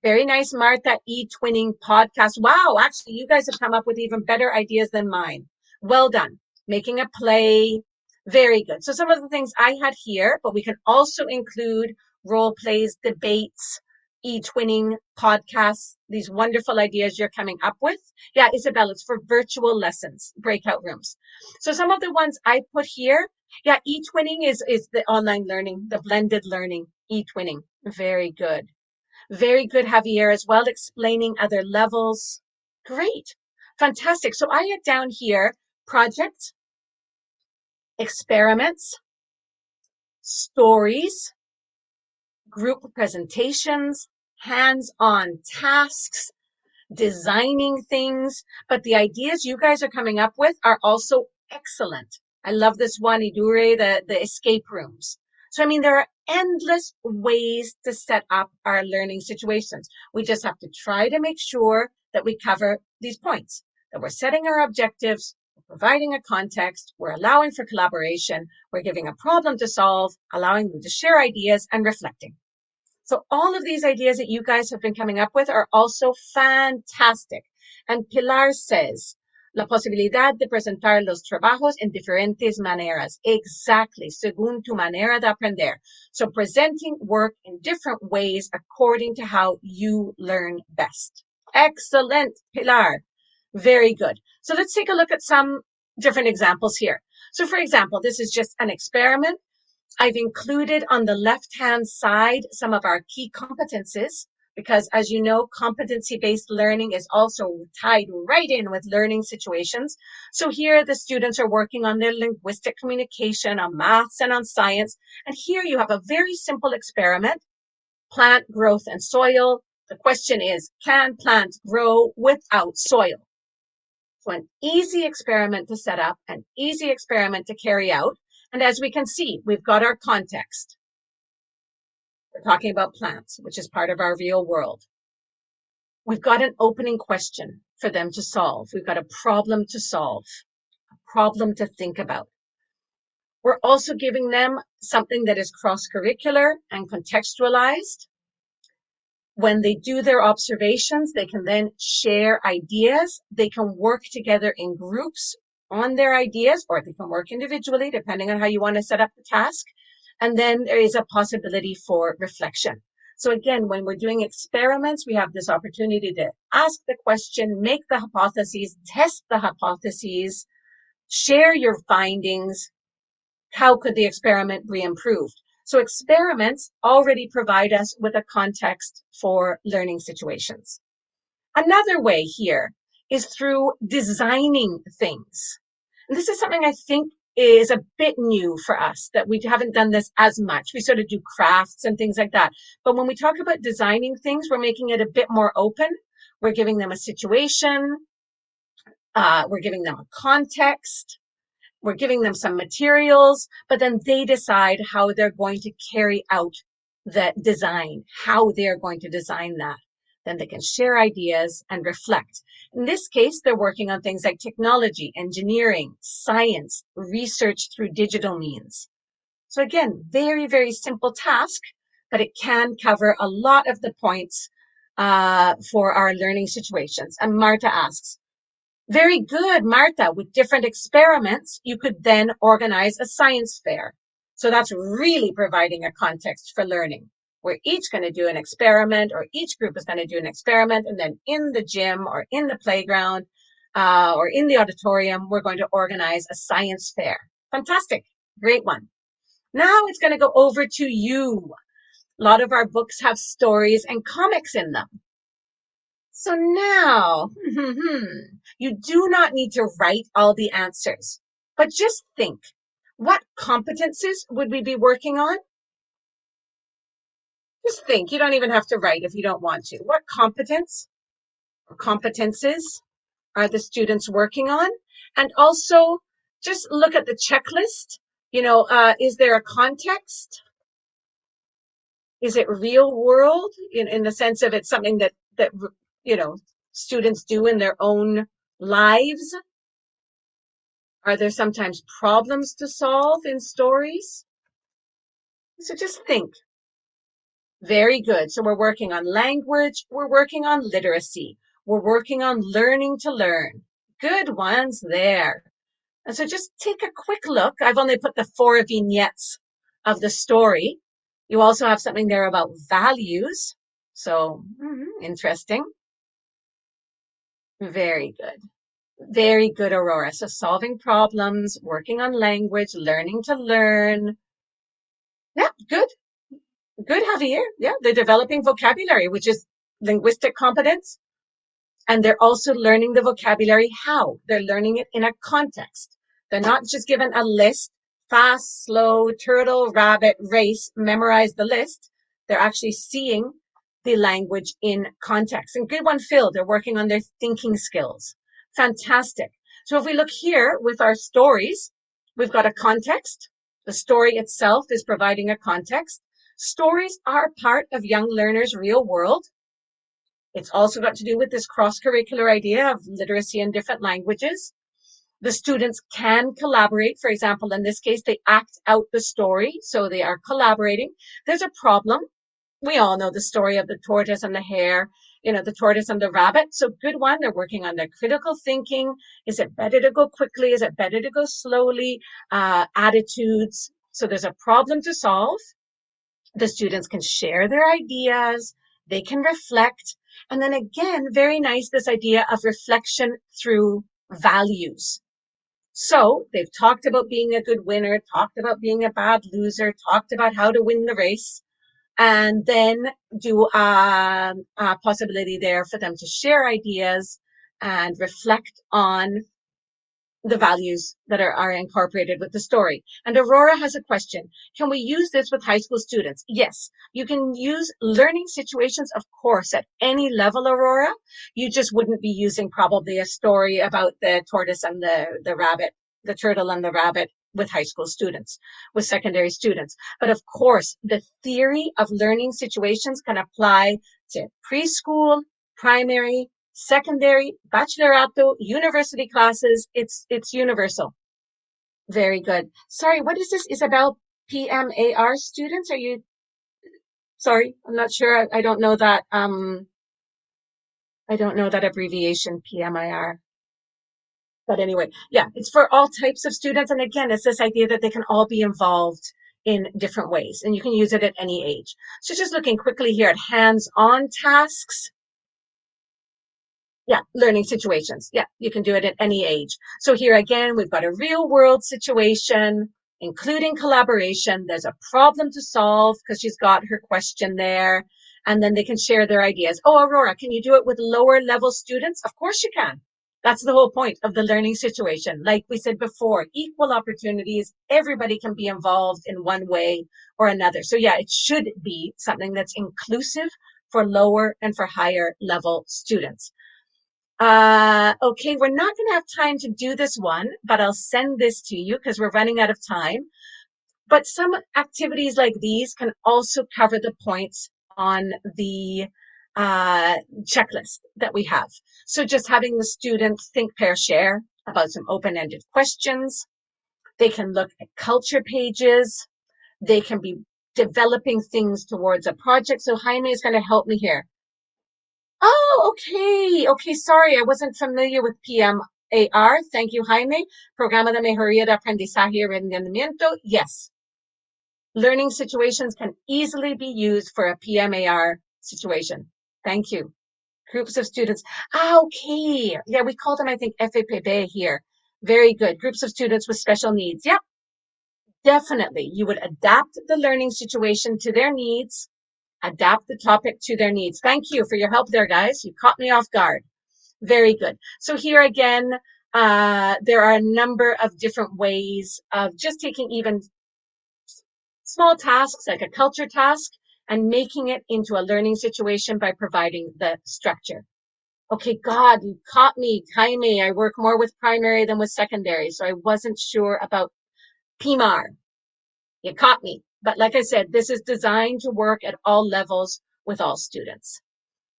Very nice, Martha. E-twinning podcast. Wow, actually, you guys have come up with even better ideas than mine. Well done. Making a play. Very good. So some of the things I had here, but we can also include role plays, debates, e-twinning podcasts, these wonderful ideas you're coming up with. Yeah, Isabel, it's for virtual lessons, breakout rooms. So some of the ones I put here, yeah, e-twinning is the online learning, the blended learning, e-twinning. Very good. Very good, Javier, as well, explaining other levels. Great. Fantastic. So I had down here projects, experiments, stories, group presentations, hands-on tasks, designing things. But the ideas you guys are coming up with are also excellent. I love this one, Idure, the escape rooms. So, I mean, there are endless ways to set up our learning situations. We just have to try to make sure that we cover these points, that we're setting our objectives, we're providing a context, we're allowing for collaboration, we're giving a problem to solve, allowing them to share ideas, and reflecting. So all of these ideas that you guys have been coming up with are also fantastic. And Pilar says, la posibilidad de presentar los trabajos en diferentes maneras. Exactly, según tu manera de aprender. So presenting work in different ways according to how you learn best. Excellent, Pilar. Very good. So let's take a look at some different examples here. So for example, this is just an experiment. I've included on the left-hand side some of our key competences, because as you know, competency-based learning is also tied right in with learning situations. So here the students are working on their linguistic communication, on maths and on science. And here you have a very simple experiment, plant growth and soil. The question is, can plants grow without soil? So an easy experiment to set up, an easy experiment to carry out. And as we can see, we've got our context. We're talking about plants, which is part of our real world. We've got an opening question for them to solve. We've got a problem to solve, a problem to think about. We're also giving them something that is cross-curricular and contextualized. When they do their observations, they can then share ideas. They can work together in groups on their ideas, or they can work individually, depending on how you want to set up the task. And then there is a possibility for reflection. So again, when we're doing experiments, we have this opportunity to ask the question, make the hypotheses, test the hypotheses, share your findings. How could the experiment be improved? So experiments already provide us with a context for learning situations. Another way here is through designing things. And this is something I think is a bit new for us, that we haven't done this as much. We sort of do crafts and things like that. But when we talk about designing things, we're making it a bit more open. We're giving them a situation. We're giving them a context. We're giving them some materials, but then they decide how they're going to carry out that design, how they're going to design that. Then they can share ideas and reflect. In this case, they're working on things like technology, engineering, science, research through digital means. So again, very, very simple task, but it can cover a lot of the points for our learning situations. And Marta asks, very good, Marta. With different experiments, you could then organize a science fair. So that's really providing a context for learning. We're each going to do an experiment, or each group is going to do an experiment, and then in the gym or in the playground or in the auditorium, we're going to organize a science fair. Fantastic. Great one. Now it's going to go over to you. A lot of our books have stories and comics in them. So now, you do not need to write all the answers, but just think, what competences would we be working on? Just think, you don't even have to write if you don't want to. What competence or competences are the students working on? And also just look at the checklist. Is there a context? Is it real world in the sense of it's something that students do in their own lives? Are there sometimes problems to solve in stories? So just think. Very good. So we're working on language. We're working on literacy. We're working on learning to learn. Good ones there. And so just take a quick look. I've only put the 4 vignettes of the story. You also have something there about values. So interesting. Very good. Very good, Aurora. So solving problems, working on language, learning to learn. Yeah, good. Good, Javier. Yeah, they're developing vocabulary, which is linguistic competence. And they're also learning the vocabulary how? They're learning it in a context. They're not just given a list, fast, slow, turtle, rabbit, race, memorize the list. They're actually seeing the language in context. And good one, Phil, they're working on their thinking skills. Fantastic. So if we look here with our stories, we've got a context. The story itself is providing a context. Stories are part of young learners' real world. It's also got to do with this cross-curricular idea of literacy in different languages. The students can collaborate. For example, in this case, they act out the story, so they are collaborating. There's a problem. We all know the story of the tortoise and the hare, the tortoise and the rabbit. So good one. They're working on their critical thinking. Is it better to go quickly? Is it better to go slowly? Attitudes. So there's a problem to solve. The students can share their ideas. They can reflect. And then again, very nice, this idea of reflection through values. So they've talked about being a good winner, talked about being a bad loser, talked about how to win the race, and then do a possibility there for them to share ideas and reflect on the values that are incorporated with the story. And Aurora has a question. Can we use this with high school students? Yes, you can use learning situations, of course, at any level, Aurora. You just wouldn't be using probably a story about the tortoise and the rabbit, the turtle and the rabbit with high school students, with secondary students. But of course, the theory of learning situations can apply to preschool, primary, secondary, bachillerato, university classes. It's universal. Very good. Sorry, what is this? Isabel, PMAR students? Are you, sorry, I'm not sure. I don't know that. I don't know that abbreviation, PMIR. But anyway, yeah, it's for all types of students. And again, it's this idea that they can all be involved in different ways, and you can use it at any age. So just looking quickly here at hands-on tasks. Yeah, learning situations. Yeah, you can do it at any age. So here again, we've got a real world situation, including collaboration. There's a problem to solve because she's got her question there. And then they can share their ideas. Oh, Aurora, can you do it with lower level students? Of course you can. That's the whole point of the learning situation. Like we said before, equal opportunities. Everybody can be involved in one way or another. So yeah, it should be something that's inclusive for lower and for higher level students. Okay, we're not going to have time to do this one, but I'll send this to you because we're running out of time. But some activities like these can also cover the points on the checklist that we have. So just having the students think, pair, share about some open-ended questions. They can look at culture pages. They can be developing things towards a project. So Jaime is going to help me here. Oh, okay. Okay, sorry, I wasn't familiar with PMAR. Thank you, Jaime. Programa de Mejoría de Aprendizaje y Rendimiento. Yes. Learning situations can easily be used for a PMAR situation. Thank you. Groups of students. Okay. Yeah, we call them, I think, FAPB here. Very good. Groups of students with special needs. Yep, definitely. You would adapt the learning situation to their needs, adapt the topic to their needs. Thank you for your help there, guys. You caught me off guard. Very good. So here again, there are a number of different ways of just taking even small tasks like a culture task and making it into a learning situation by providing the structure. Okay, God, you caught me, Jaime. I work more with primary than with secondary, so I wasn't sure about PMAR. You caught me. But like I said, this is designed to work at all levels with all students.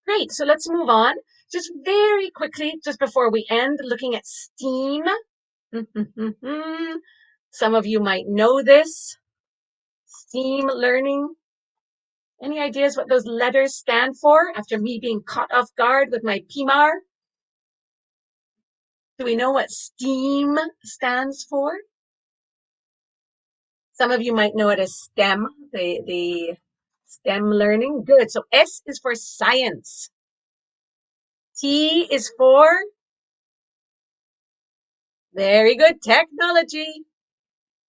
Great, so let's move on. Just very quickly, just before we end, looking at STEAM. Some of you might know this. STEAM learning. Any ideas what those letters stand for after me being caught off guard with my PMAR? Do we know what STEAM stands for? Some of you might know it as STEM, the STEM learning. Good. So S is for science. T is for, very good, technology.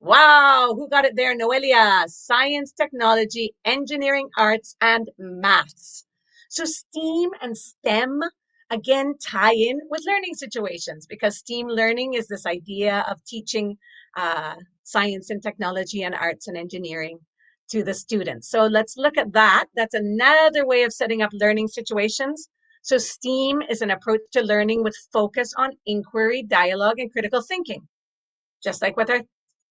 Wow, who got it there? Noelia. Science, technology, engineering, arts, and maths. So STEAM and STEM, again, tie in with learning situations because STEAM learning is this idea of teaching science and technology and arts and engineering to the students. So let's look at that. That's another way of setting up learning situations. So STEAM is an approach to learning with focus on inquiry, dialogue, and critical thinking, just like with our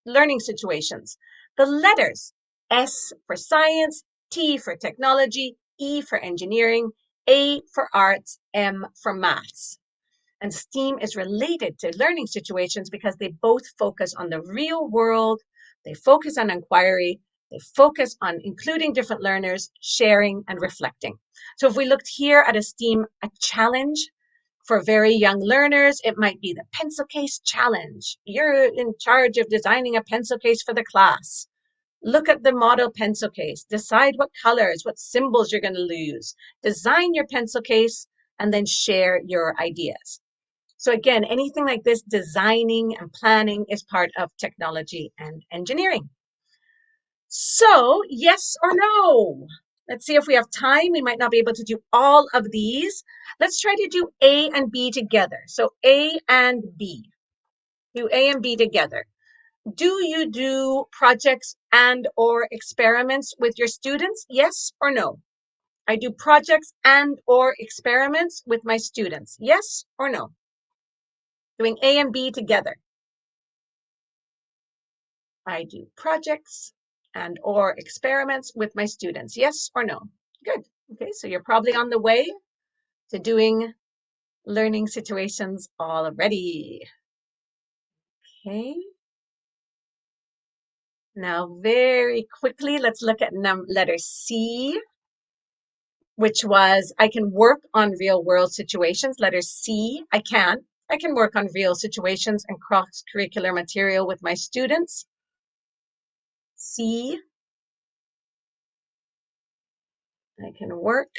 learning situations. The letters, S for science, T for technology, E for engineering, A for arts, M for maths. And STEAM is related to learning situations because they both focus on the real world, they focus on inquiry, they focus on including different learners, sharing and reflecting. So if we looked here at a challenge, for very young learners, it might be the pencil case challenge. You're in charge of designing a pencil case for the class. Look at the model pencil case. Decide what colors, what symbols you're going to use. Design your pencil case and then share your ideas. So again, anything like this, designing and planning is part of technology and engineering. So yes or no? Let's see if we have time. We might not be able to do all of these. Let's try to do A and B together. So A and B. Do A and B together. Do you do projects and or experiments with your students? Yes or no? I do projects and or experiments with my students. Yes or no? Doing A and B together. I do projects and or experiments with my students. Yes or no? Good. Okay, so you're probably on the way to doing learning situations already. Okay. Now, very quickly, let's look at letter C, which was I can work on real world situations. Letter C, I can work on real situations and cross-curricular material with my students. C, I can work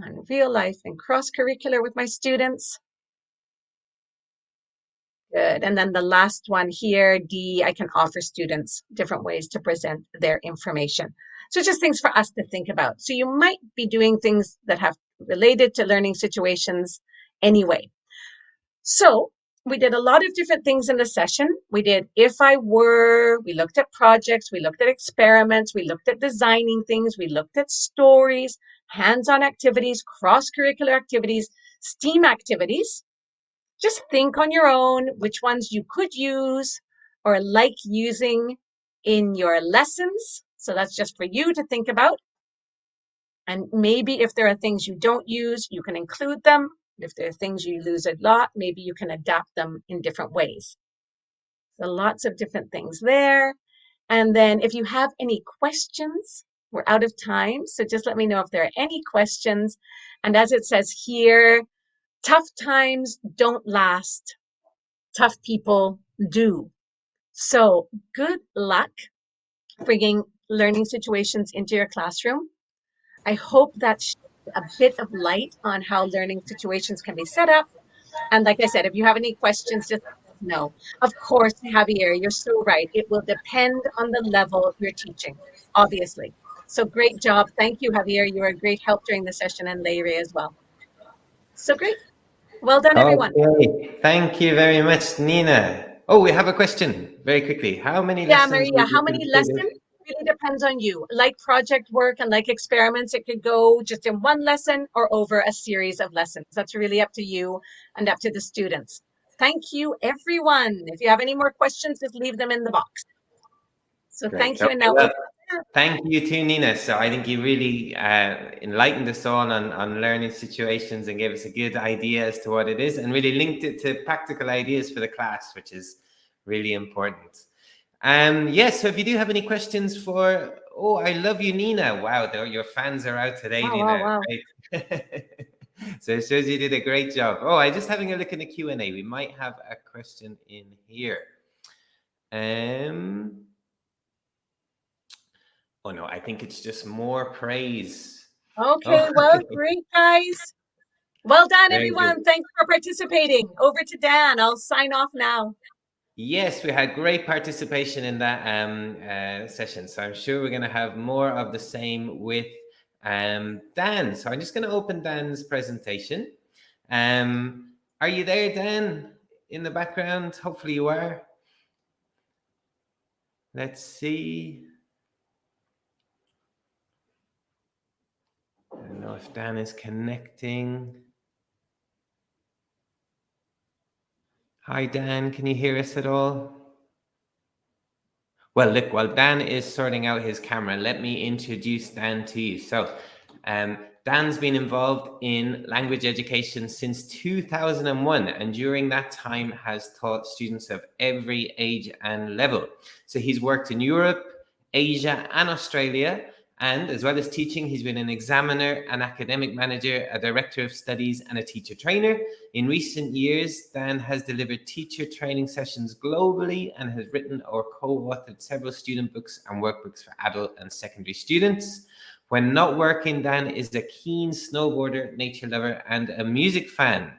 on real life and cross-curricular with my students. Good. And then the last one here, D, I can offer students different ways to present their information. So just things for us to think about. So you might be doing things that have related to learning situations anyway. So we did a lot of different things in the session. We did if I were, we looked at projects, we looked at experiments, we looked at designing things, we looked at stories, hands-on activities, cross-curricular activities, STEAM activities. Just think on your own which ones you could use or like using in your lessons. So that's just for you to think about. And maybe if there are things you don't use, you can include them. If there are things you use a lot, maybe you can adapt them in different ways. So lots of different things there. And then if you have any questions, we're out of time. So just let me know if there are any questions. And as it says here, tough times don't last. Tough people do. So good luck bringing learning situations into your classroom. I hope that shed a bit of light on how learning situations can be set up. And like I said, if you have any questions, just let us know. Of course, Javier, you're so right. It will depend on the level you're teaching, obviously. So great job. Thank you, Javier. You were a great help during the session, and Leire as well. So great. Well done, everyone. Okay, thank you very much, Nina. Oh, we have a question very quickly. How many lessons Maria, would you how many consider? lessons? Really depends on you. Like project work and like experiments, it could go just in one lesson or over a series of lessons. That's really up to you and up to the students. Thank you, everyone. If you have any more questions, just leave them in the box. So Great. thank you. Okay, And now, well, thank you too, Nina. So I think you really enlightened us all on learning situations and gave us a good idea as to what it is and really linked it to practical ideas for the class, which is really important. Yes, so if you do have any questions for, oh, I love you, Nina. Wow, your fans are out today, wow, Nina. wow, wow. Right? So it shows you did a great job. Oh, I just having a look in the Q&A. We might have a question in here. Oh no, I think it's just more praise. Okay, Oh, well, great, guys. Well done, very good. everyone. Thanks for participating. Over to Dan. I'll sign off now. Yes, we had great participation in that session. So I'm sure we're going to have more of the same with Dan. So I'm just going to open Dan's presentation. Are you there, Dan, in the background? Hopefully you are. Let's see. I don't know if Dan is connecting. Hi, Dan. Can you hear us at all? Well, look, while Dan is sorting out his camera, let me introduce Dan to you. So, Dan's been involved in language education since 2001, and during that time has taught students of every age and level. So he's worked in Europe, Asia, and Australia. And as well as teaching, he's been an examiner, an academic manager, a director of studies, and a teacher trainer. In recent years, Dan has delivered teacher training sessions globally and has written or co-authored several student books and workbooks for adult and secondary students. When not working, Dan is a keen snowboarder, nature lover, and a music fan.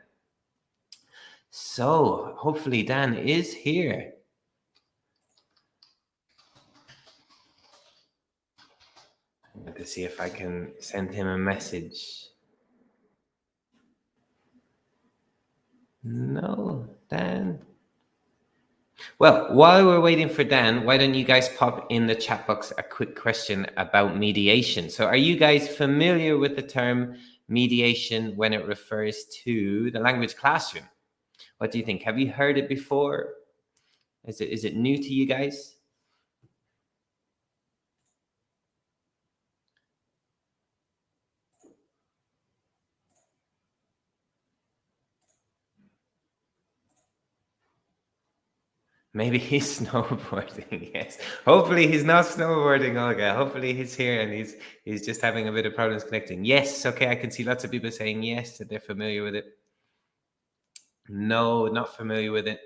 So hopefully Dan is here. I'm going to see if I can send him a message. No, Dan. Well, while we're waiting for Dan, why don't you guys pop in the chat box a quick question about mediation? So are you guys familiar with the term mediation when it refers to the language classroom? What do you think? Have you heard it before? Is it new to you guys? Maybe he's snowboarding. Yes. Hopefully he's not snowboarding, Olga. Hopefully he's here and he's just having a bit of problems connecting. Yes. Okay. I can see lots of people saying yes, that they're familiar with it. No, not familiar with it.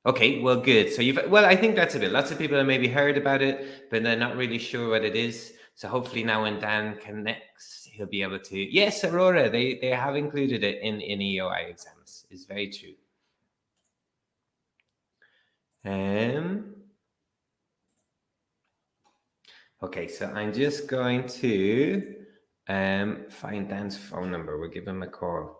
Okay. Well, good. So I think that's a bit. Lots of people have maybe heard about it, but they're not really sure what it is. So hopefully now when Dan connects, he'll be able to. Yes, Aurora, they have included it in EOI exams. It's very true. Okay, so I'm just going to find Dan's phone number. We'll give him a call.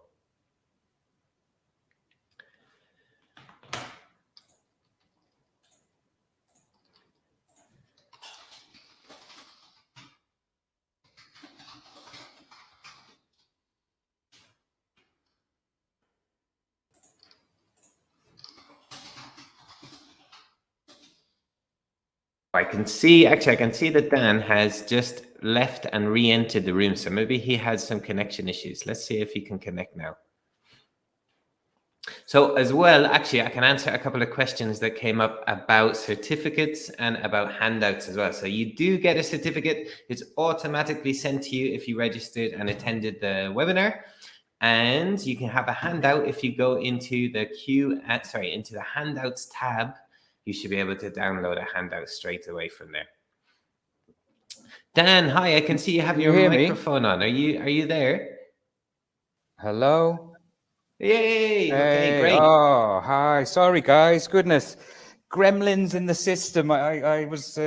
I can see that Dan has just left and re-entered the room. So maybe he had some connection issues. Let's see if he can connect now. So as well, actually, I can answer a couple of questions that came up about certificates and about handouts as well. So you do get a certificate. It's automatically sent to you if you registered and attended the webinar. And you can have a handout if you go into the into the handouts tab. You should be able to download a handout straight away from there. Dan, hi, I can see you have your microphone on. Are you there? Hello. Yay! Okay, great. Oh, hi. Sorry, guys. Goodness, gremlins in the system. I was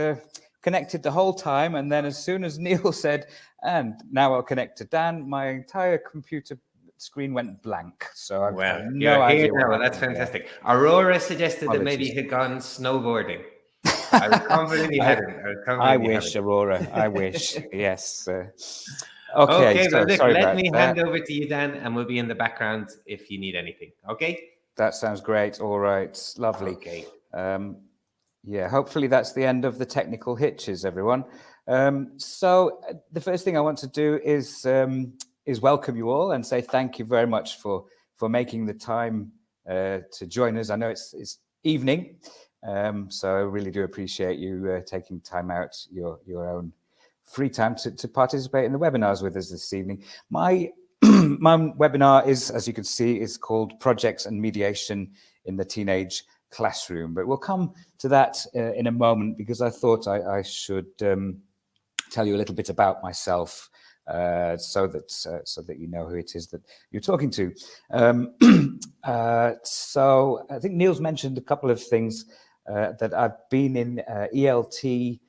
connected the whole time, and then as soon as Neil said, "And now I'll connect to Dan," my entire computer screen went blank. So I've no idea. You're here now. That's fantastic. Aurora suggested that maybe you had gone snowboarding. I was confident you hadn't. I wish, Aurora. I wish. Yes. Okay, but look, let me hand over to you, Dan, and we'll be in the background if you need anything. Okay? That sounds great. All right. Lovely. Okay. Yeah, hopefully that's the end of the technical hitches, everyone. So the first thing I want to do is welcome you all and say thank you very much for making the time to join us. I know it's evening, so I really do appreciate you taking time out your own free time to participate in the webinars with us this evening. My webinar is, as you can see, is called Projects and Mediation in the Teenage Classroom, but we'll come to that in a moment, because I thought I should tell you a little bit about myself so that you know who it is that you're talking to. So I think Neil's mentioned a couple of things that I've been in ELT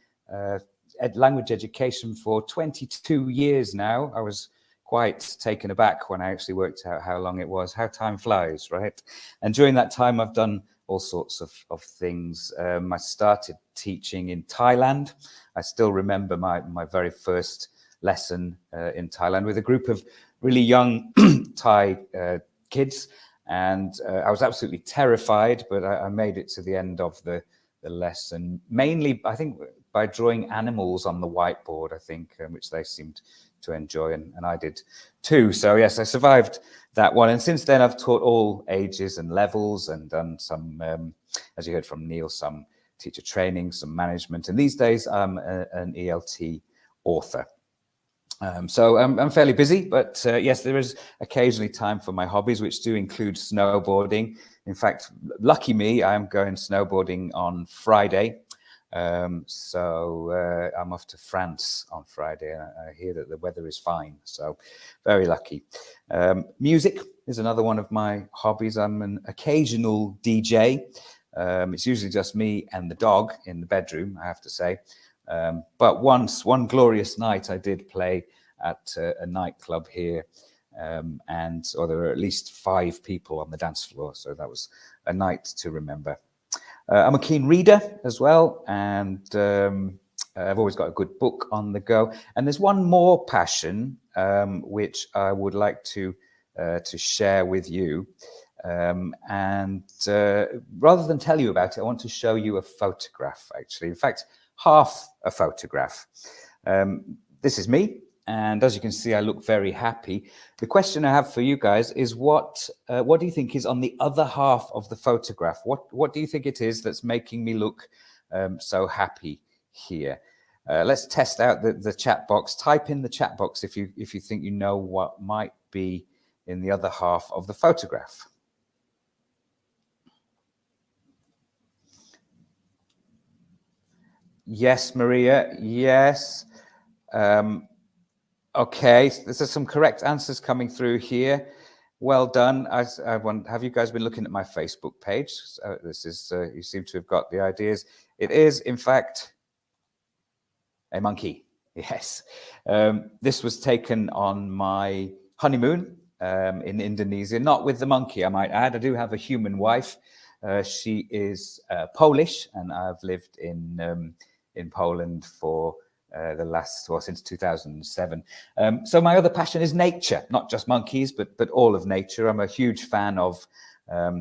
language education for 22 years now. I was quite taken aback when I actually worked out how long it was. How time flies, right? And during that time, I've done all sorts of things. I started teaching in Thailand. I still remember my very first lesson in Thailand with a group of really young Thai kids. And I was absolutely terrified, but I made it to the end of the lesson, mainly, I think, by drawing animals on the whiteboard, I think, which they seemed to enjoy, and I did too. So yes, I survived that one. And since then, I've taught all ages and levels and done some, as you heard from Neil, some teacher training, some management. And these days, I'm an ELT author. So I'm fairly busy, but yes, there is occasionally time for my hobbies, which do include snowboarding. In fact, lucky me, I'm going snowboarding on Friday. So I'm off to France on Friday. I hear that the weather is fine, so very lucky. Music is another one of my hobbies. I'm an occasional DJ. It's usually just me and the dog in the bedroom, I have to say. But one glorious night I did play at a nightclub here, and there were at least 5 people on the dance floor, so that was a night to remember. I'm a keen reader as well, and I've always got a good book on the go. And there's one more passion which I would like to share with you. And rather than tell you about it, I want to show you a photograph, actually. In fact, half a photograph. This is me. And as you can see, I look very happy. The question I have for you guys is what do you think is on the other half of the photograph? What do you think it is that's making me look so happy here? Let's test out the chat box. Type in the chat box if you think you know what might be in the other half of the photograph. Yes, Maria. Yes. Okay, there's some correct answers coming through here. Well done. Have you guys been looking at my Facebook page? So this is, you seem to have got the ideas. It is, in fact, a monkey. Yes. This was taken on my honeymoon in Indonesia, not with the monkey, I might add. I do have a human wife. She is Polish, and I've lived in Poland for since 2007. So my other passion is nature, not just monkeys, but all of nature. I'm a huge fan of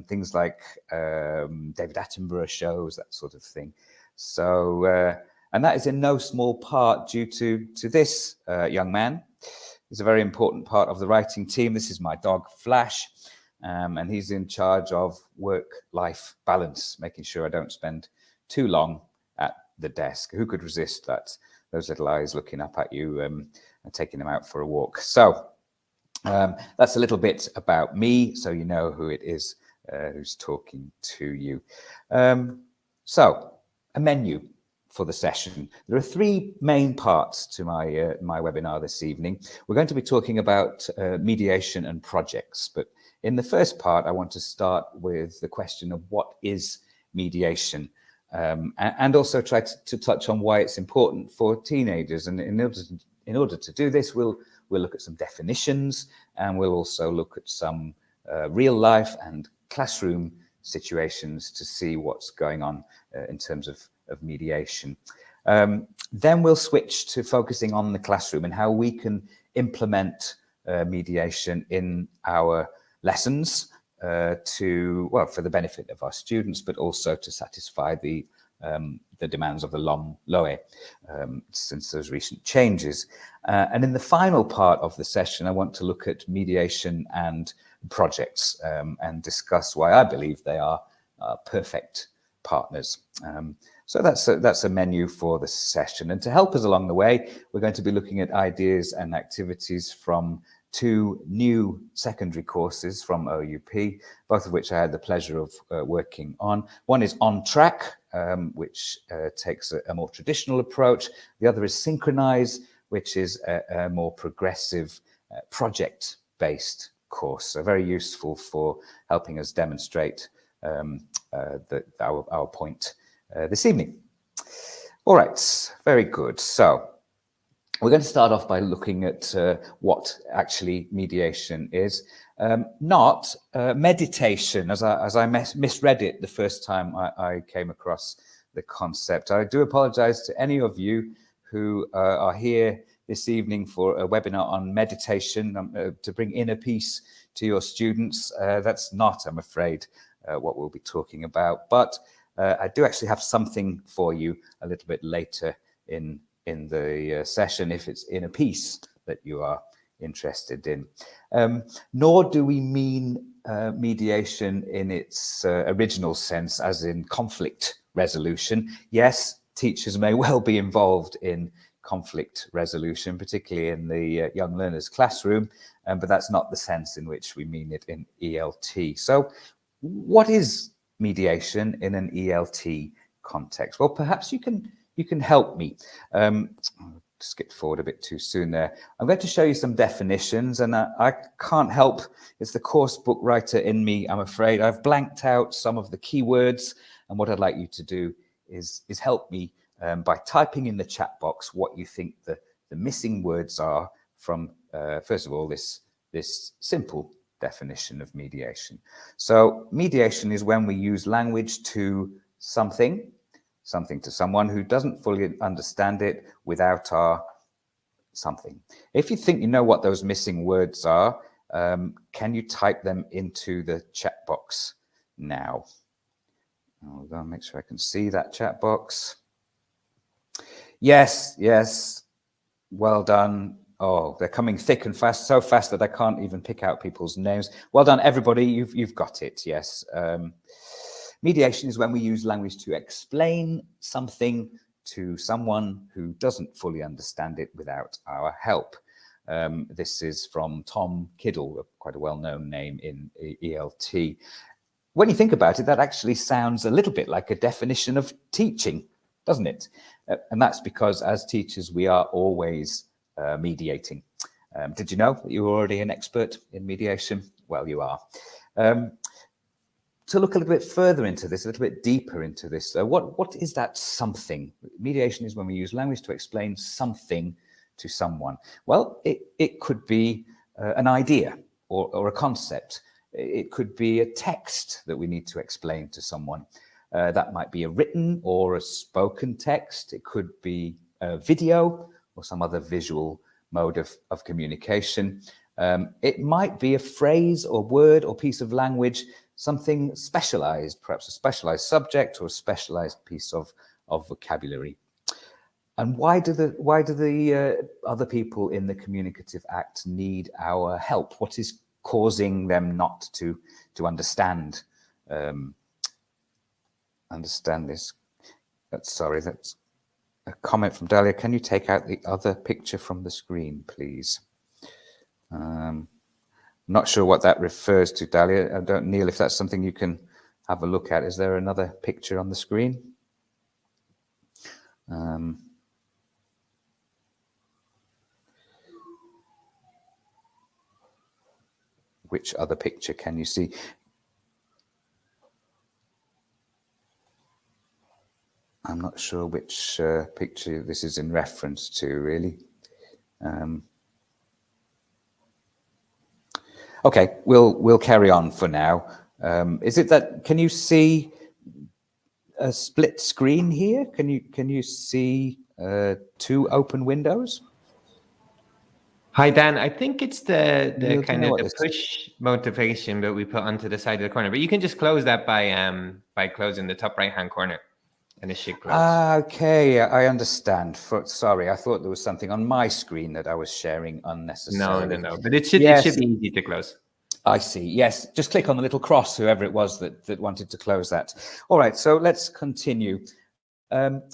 things like David Attenborough shows, that sort of thing. So And that is in no small part due to this young man. He's a very important part of the writing team. This is my dog, Flash, and he's in charge of work-life balance, making sure I don't spend too long at the desk. Who could resist that? Those little eyes looking up at you and taking him out for a walk. So that's a little bit about me, so you know who it is who's talking to you. So a menu for the session. There are three main parts to my webinar this evening. We're going to be talking about mediation and projects, but in the first part, I want to start with the question of what is mediation, and also try to touch on why it's important for teenagers. And in order to do this, we'll look at some definitions, and we'll also look at some real life and classroom situations to see what's going on in terms of mediation. Then we'll switch to focusing on the classroom and how we can implement mediation in our lessons for the benefit of our students, but also to satisfy the demands of the LOMLOE since those recent changes. And in the final part of the session, I want to look at mediation and projects and discuss why I believe they are perfect partners. So that's a menu for the session. And to help us along the way, we're going to be looking at ideas and activities from two new secondary courses from OUP, both of which I had the pleasure of working on. One is On Track, which takes a more traditional approach. The other is Synchronize, which is a more progressive project-based course. So very useful for helping us demonstrate our point this evening. All right, very good. So we're going to start off by looking at what actually mediation is. Not meditation, as I misread it the first time I came across the concept. I do apologize to any of you who are here this evening for a webinar on meditation to bring inner peace to your students. That's not, I'm afraid, what we'll be talking about. But I do actually have something for you a little bit later in the session, if it's inner peace that you are interested in. Nor do we mean mediation in its original sense, as in conflict resolution. Yes, teachers may well be involved in conflict resolution, particularly in the young learners classroom, but that's not the sense in which we mean it in ELT. So what is mediation in an ELT context? Well, perhaps you can help me. Skipped forward a bit too soon there. I'm going to show you some definitions, and I can't help, it's the course book writer in me, I'm afraid. I've blanked out some of the keywords, and what I'd like you to do is help me by typing in the chat box what you think the missing words are from, first of all, this simple definition of mediation. So mediation is when we use language to something to someone who doesn't fully understand it without our something. If you think you know what those missing words are, can you type them into the chat box now? I'll go and make sure I can see that chat box. Yes, well done. Oh, they're coming thick and fast, so fast that I can't even pick out people's names. Well done, everybody, you've got it, yes. Mediation is when we use language to explain something to someone who doesn't fully understand it without our help. This is from Tom Kiddle, quite a well-known name in ELT. When you think about it, that actually sounds a little bit like a definition of teaching, doesn't it? And that's because as teachers, we are always mediating. Did you know that you were already an expert in mediation? Well, you are. To look a little bit further into this, a little bit deeper into this, what is that something? Mediation is when we use language to explain something to someone. Well, it could be an idea or a concept. It could be a text that we need to explain to someone. That might be a written or a spoken text. It could be a video or some other visual mode of communication. It might be a phrase or word or piece of language, something specialized, perhaps a specialized subject or a specialized piece of vocabulary. And why do the other people in the communicative act need our help? What is causing them not to understand this? Sorry, that's a comment from Dahlia. Can you take out the other picture from the screen, please? Not sure what that refers to, Dahlia. I don't, Neil, if that's something you can have a look at. Is there another picture on the screen? Which other picture can you see? I'm not sure which picture this is in reference to, really. Okay, we'll carry on for now. Is it that, can you see a split screen here? Can you see two open windows? Hi, Dan. I think it's the Neil, kind of the push motivation that we put onto the side of the corner, but you can just close that by closing the top right-hand corner, and it should close. Okay, I understand. Sorry, I thought there was something on my screen that I was sharing unnecessarily. No. But it should be easy to close. I see. Yes, just click on the little cross, whoever it was that wanted to close that. All right, so let's continue.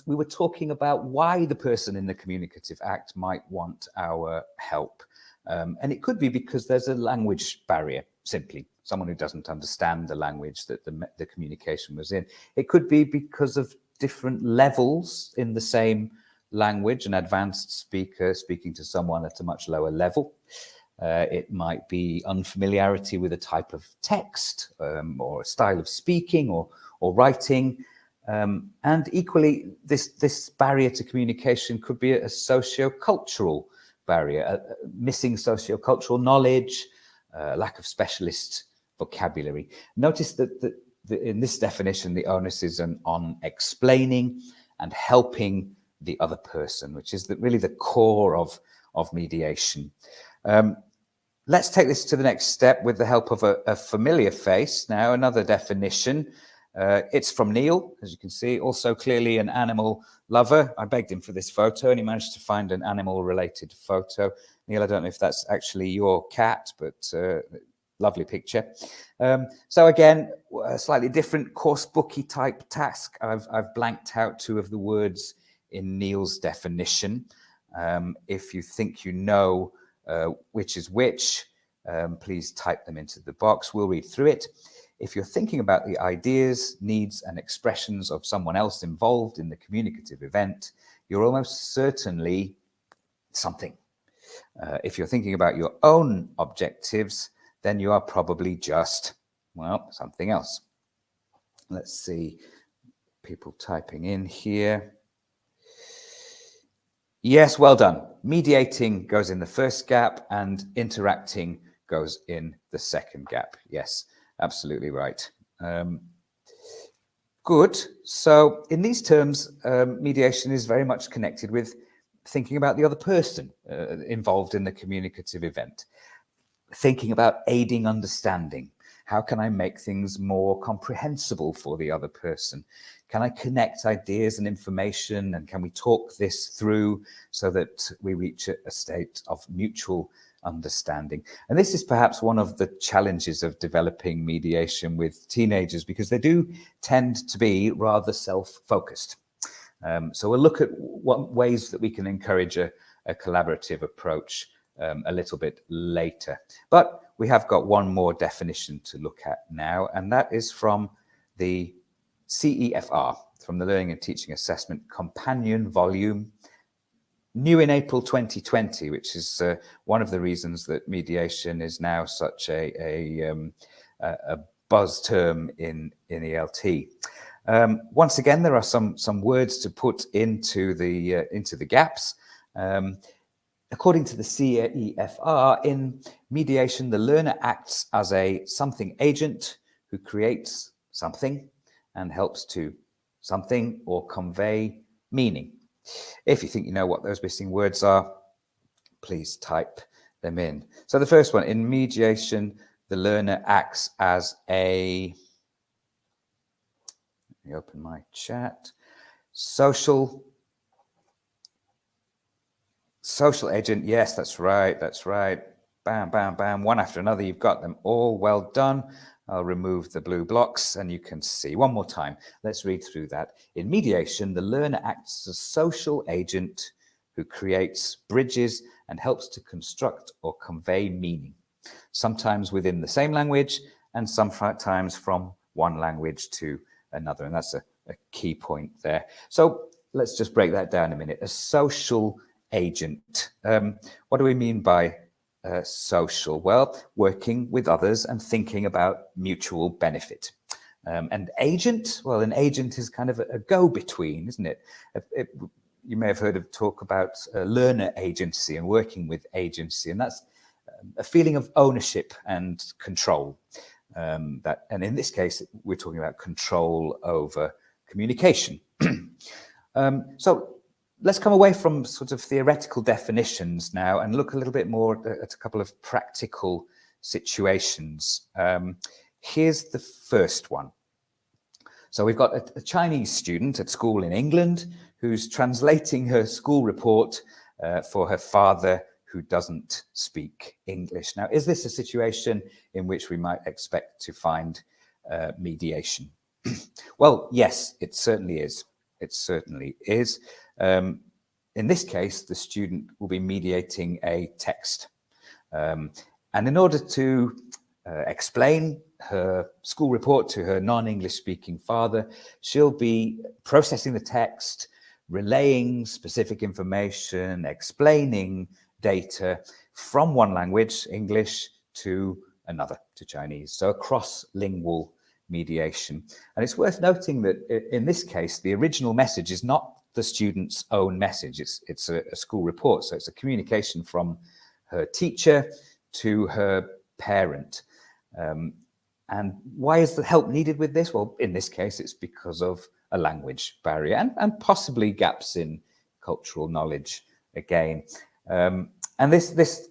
We were talking about why the person in the communicative act might want our help. And it could be because there's a language barrier, simply. Someone who doesn't understand the language that the communication was in. It could be because of different levels in the same language, an advanced speaker speaking to someone at a much lower level. It might be unfamiliarity with a type of text or a style of speaking or writing. And equally, this barrier to communication could be a socio-cultural barrier, missing socio-cultural knowledge, lack of specialist vocabulary. Notice that in this definition, the onus is on explaining and helping the other person, which is really the core of mediation. Let's take this to the next step with the help of a familiar face. Now, another definition. It's from Neil, as you can see, also clearly an animal lover. I begged him for this photo and he managed to find an animal-related photo. Neil, I don't know if that's actually your cat, but lovely picture. So again, a slightly different course booky type task. I've blanked out two of the words in Neil's definition. If you think you know which is which, please type them into the box. We'll read through it. If you're thinking about the ideas, needs, and expressions of someone else involved in the communicative event, you're almost certainly something. If you're thinking about your own objectives, then you are probably just, well, something else. Let's see, people typing in here. Yes, well done. Mediating goes in the first gap and interacting goes in the second gap. Yes, absolutely right. Good. So in these terms, mediation is very much connected with thinking about the other person involved in the communicative event. Thinking about aiding understanding. How can I make things more comprehensible for the other person? Can I connect ideas and information, and can we talk this through so that we reach a state of mutual understanding? And this is perhaps one of the challenges of developing mediation with teenagers, because they do tend to be rather self-focused. So we'll look at what ways that we can encourage a collaborative approach a little bit later. But we have got one more definition to look at now, and that is from the CEFR, from the Learning and Teaching Assessment Companion Volume, new in April 2020, which is one of the reasons that mediation is now such a buzz term in ELT. Once again, there are some words to put into the gaps. According to the CEFR, in mediation, the learner acts as a something agent who creates something and helps to something or convey meaning. If you think you know what those missing words are, please type them in. So the first one, in mediation, the learner acts as a, let me open my chat, social Social agent, yes, that's right, that's right. Bam, bam, bam, one after another, you've got them all. Well done. I'll remove the blue blocks and you can see. One more time, let's read through that. In mediation, the learner acts as a social agent who creates bridges and helps to construct or convey meaning, sometimes within the same language and sometimes from one language to another. And that's a key point there. So let's just break that down a minute. A social agent. What do we mean by social? Well, working with others and thinking about mutual benefit. And agent, well, an agent is kind of a go-between, isn't it? You may have heard of talk about learner agency and working with agency, and that's a feeling of ownership and control. And in this case, we're talking about control over communication. So let's come away from sort of theoretical definitions now and look a little bit more at a couple of practical situations. Here's the first one. So we've got a Chinese student at school in England who's translating her school report for her father who doesn't speak English. Now, is this a situation in which we might expect to find mediation? Well, yes, it certainly is. It certainly is. In this case, the student will be mediating a text. And in order to explain her school report to her non-English speaking father, she'll be processing the text, relaying specific information, explaining data from one language, English, to another, to Chinese. So a cross-lingual mediation. And it's worth noting that in this case, the original message is not the student's own message. It's a school report. So it's a communication from her teacher to her parent. And why is the help needed with this? Well, in this case, it's because of a language barrier and possibly gaps in cultural knowledge again. And this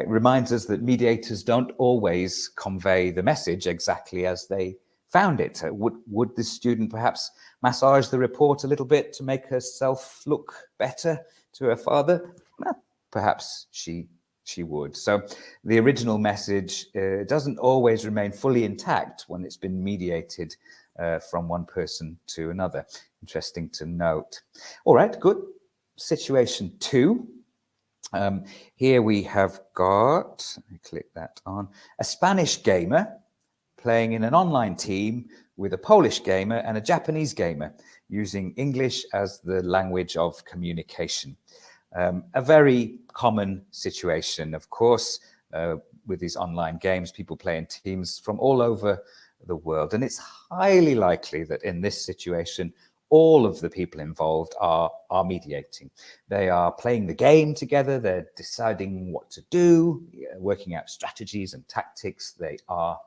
reminds us that mediators don't always convey the message exactly as they found it. Would the student perhaps massage the report a little bit to make herself look better to her father? Well, perhaps she would. So the original message doesn't always remain fully intact when it's been mediated from one person to another. Interesting to note. All right, good. Situation 2. Here we have got, let me click that on, a Spanish gamer playing in an online team with a Polish gamer and a Japanese gamer using English as the language of communication. A very common situation, of course, with these online games. People play in teams from all over the world. And it's highly likely that in this situation, all of the people involved are mediating. They are playing the game together. They're deciding what to do, working out strategies and tactics. They are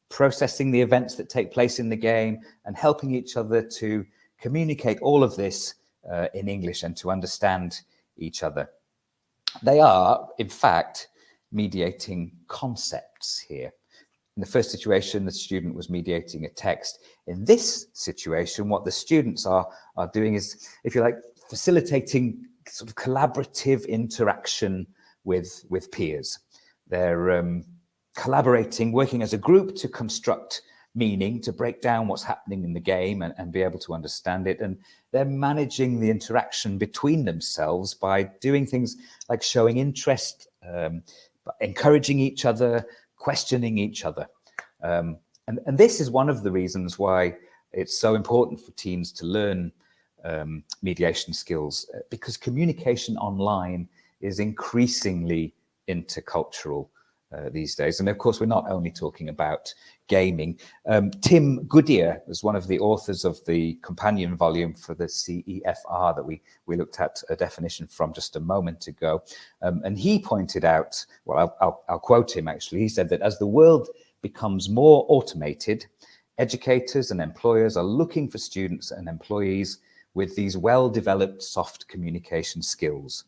processing the events that take place in the game and helping each other to communicate all of this in English and to understand each other. They are, in fact, mediating concepts here. In the first situation, the student was mediating a text. In this situation, what the students are doing is, if you like, facilitating sort of collaborative interaction with peers. They're collaborating, working as a group to construct meaning, to break down what's happening in the game and be able to understand it. And they're managing the interaction between themselves by doing things like showing interest, encouraging each other, questioning each other. And this is one of the reasons why it's so important for teens to learn mediation skills, because communication online is increasingly intercultural these days. And of course, we're not only talking about gaming. Tim Goodyear was one of the authors of the companion volume for the CEFR that we looked at a definition from just a moment ago. And he pointed out, well, I'll quote him actually, he said that as the world becomes more automated, educators and employers are looking for students and employees with these well-developed soft communication skills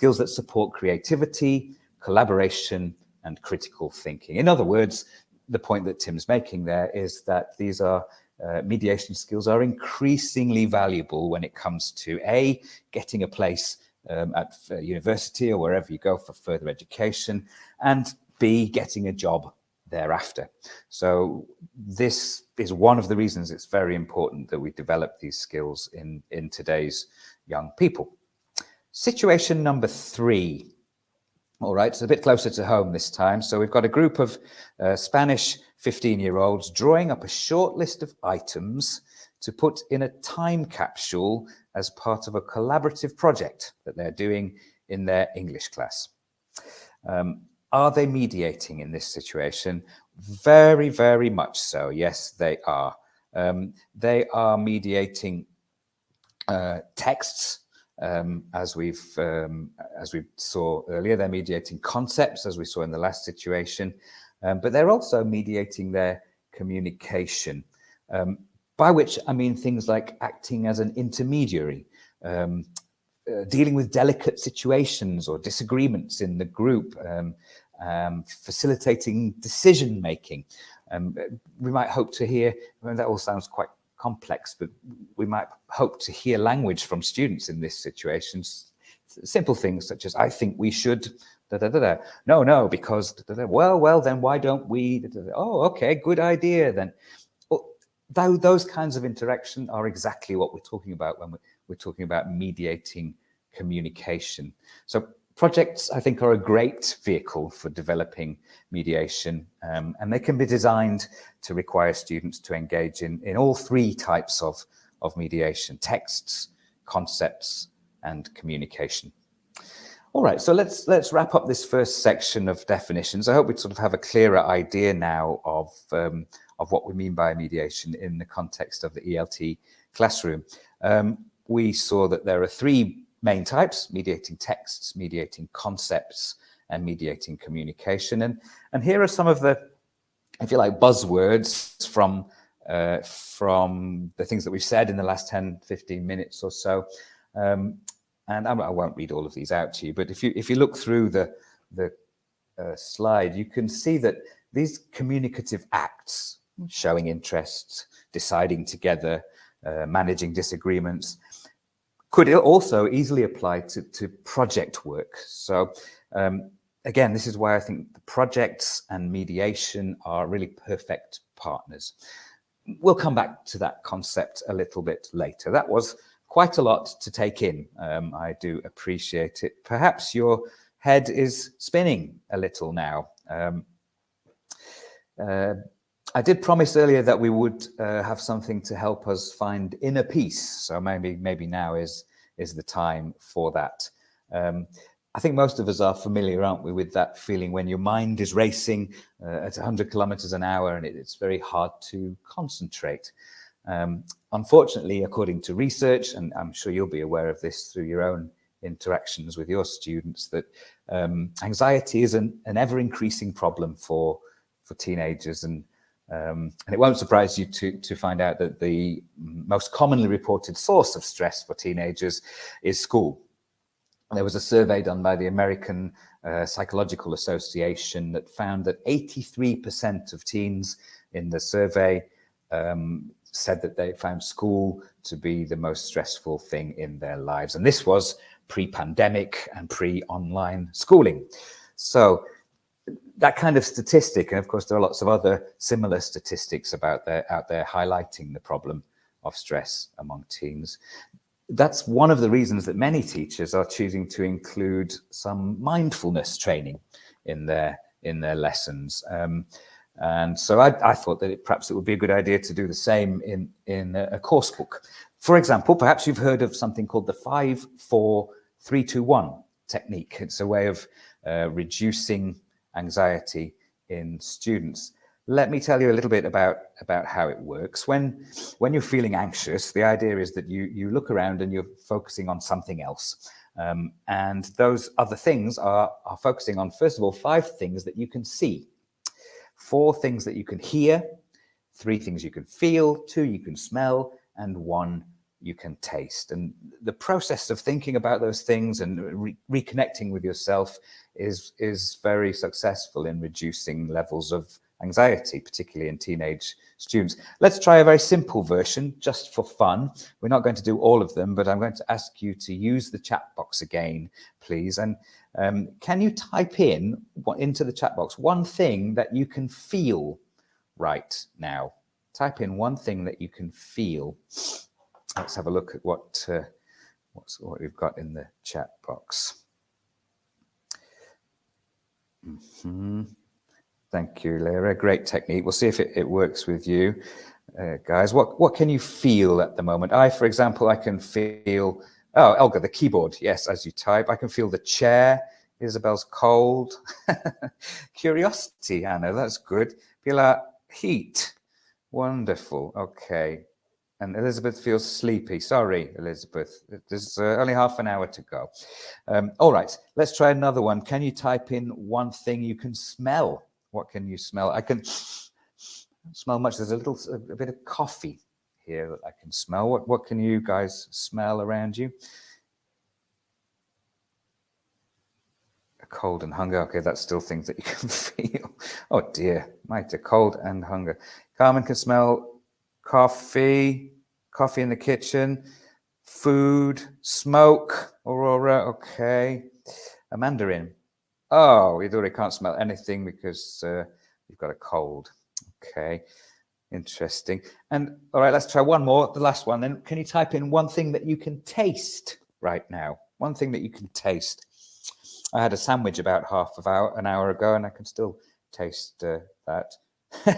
that support creativity, collaboration, and critical thinking. In other words, the point that Tim's making there is that these are mediation skills are increasingly valuable when it comes to getting a place at university or wherever you go for further education, and B, getting a job thereafter. So this is one of the reasons it's very important that we develop these skills in today's young people. Situation number 3. All right, it's a bit closer to home this time. So we've got a group of Spanish 15-year-olds drawing up a short list of items to put in a time capsule as part of a collaborative project that they're doing in their English class. Are they mediating in this situation? Very, very much so. Yes, they are. They are mediating texts, as we saw earlier. They're mediating concepts, as we saw in the last situation, but they're also mediating their communication, by which I mean things like acting as an intermediary, dealing with delicate situations or disagreements in the group, facilitating decision making. We might hope to hear, that all sounds quite complex, but we might hope to hear language from students in this situation. Simple things such as, I think we should, da, da, da, da. No, because, da, da, da. Well, then why don't we, da, da, da. Oh, okay, good idea then. Well, those kinds of interaction are exactly what we're talking about when we're talking about mediating communication. So projects, I think, are a great vehicle for developing mediation, and they can be designed to require students to engage in all 3 types of mediation: texts, concepts, and communication. All right, so let's wrap up this first section of definitions. I hope we sort of have a clearer idea now of what we mean by mediation in the context of the ELT classroom. We saw that there are 3 main types: mediating texts, mediating concepts, and mediating communication. And here are some of the, if you like, buzzwords from the things that we've said in the last 10, 15 minutes or so. And I won't read all of these out to you, but if you look through the slide, you can see that these communicative acts, showing interest, deciding together, managing disagreements, could also easily apply to project work. So again, this is why I think the projects and mediation are really perfect partners. We'll come back to that concept a little bit later. That was quite a lot to take in. I do appreciate it. Perhaps your head is spinning a little now. I did promise earlier that we would have something to help us find inner peace. So maybe now is the time for that. I think most of us are familiar, aren't we, with that feeling when your mind is racing at 100 kilometers an hour and it's very hard to concentrate. Unfortunately, according to research, and I'm sure you'll be aware of this through your own interactions with your students, that anxiety is an ever-increasing problem for teenagers, and it won't surprise you to find out that the most commonly reported source of stress for teenagers is school. There was a survey done by the American Psychological Association that found that 83% of teens in the survey said that they found school to be the most stressful thing in their lives. And this was pre-pandemic and pre-online schooling. So that kind of statistic, and of course there are lots of other similar statistics out there highlighting the problem of stress among teens. That's one of the reasons that many teachers are choosing to include some mindfulness training in their lessons. And so I thought that perhaps it would be a good idea to do the same in a course book. For example, perhaps you've heard of something called the 5-4-3-2-1 technique. It's a way of reducing anxiety in students. Let me tell you a little bit about how it works. When you're feeling anxious, the idea is that you look around and you're focusing on something else. And those other things are focusing on, first of all, 5 things that you can see, 4 things that you can hear, 3 things you can feel, 2 you can smell, and 1 you can taste. And the process of thinking about those things and reconnecting with yourself is very successful in reducing levels of anxiety, particularly in teenage students. Let's try a very simple version just for fun. We're not going to do all of them, but I'm going to ask you to use the chat box again, please. And can you type in into the chat box one thing that you can feel right now? Type in one thing that you can feel. Let's have a look at what we've got in the chat box. Thank you, Lara. Great technique. We'll see if it works with you, guys. What can you feel at the moment? For example, I can feel, oh, Elga, the keyboard. Yes, as you type. I can feel the chair. Isabel's cold. Curiosity, Anna, that's good. Feel heat. Wonderful. Okay. And Elizabeth feels sleepy. Sorry, Elizabeth. There's only half an hour to go. All right, let's try another one. Can you type in one thing you can smell? What can you smell? I can smell much. There's a bit of coffee here that I can smell. What can you guys smell around you? Cold and hunger. Okay, that's still things that you can feel. Oh dear, mighty cold and hunger. Carmen can smell coffee in the kitchen, food, smoke. Aurora, okay. A mandarin. Oh, Iduri can't smell anything because you've got a cold. Okay, interesting. And all right, let's try one more, the last one. Then can you type in one thing that you can taste right now? One thing that you can taste. I had a sandwich about an hour ago, and I can still taste that.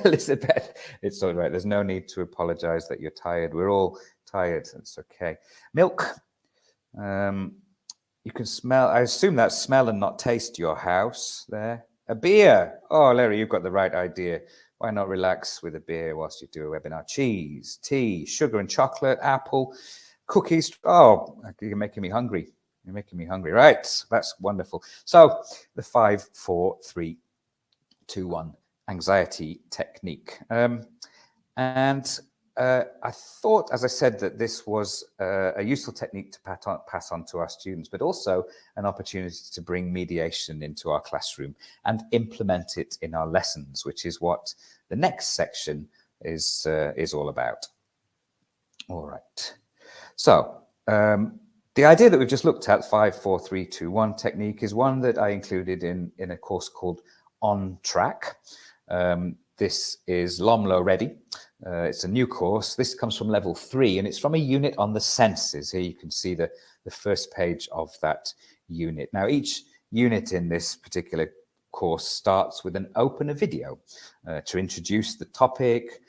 Elizabeth, it's all right. There's no need to apologize that you're tired. We're all tired. It's okay. Milk. You can smell. I assume that's smell and not taste your house there. A beer. Oh, Larry, you've got the right idea. Why not relax with a beer whilst you do a webinar? Cheese, tea, sugar and chocolate, apple, cookies. Oh, you're making me hungry. You're making me hungry. Right. That's wonderful. So the 5, 4, 3, 2, 1 anxiety technique. I thought, as I said, that this was a useful technique to pass on to our students, but also an opportunity to bring mediation into our classroom and implement it in our lessons, which is what the next section is all about. All right. So the idea that we've just looked at, 5, 4, 3, 2, 1 technique, is one that I included in a course called On Track. This is LOMLOE ready. It's a new course. This comes from level 3, and it's from a unit on the senses. Here you can see the first page of that unit. Now, each unit in this particular course starts with an opener video to introduce the topic,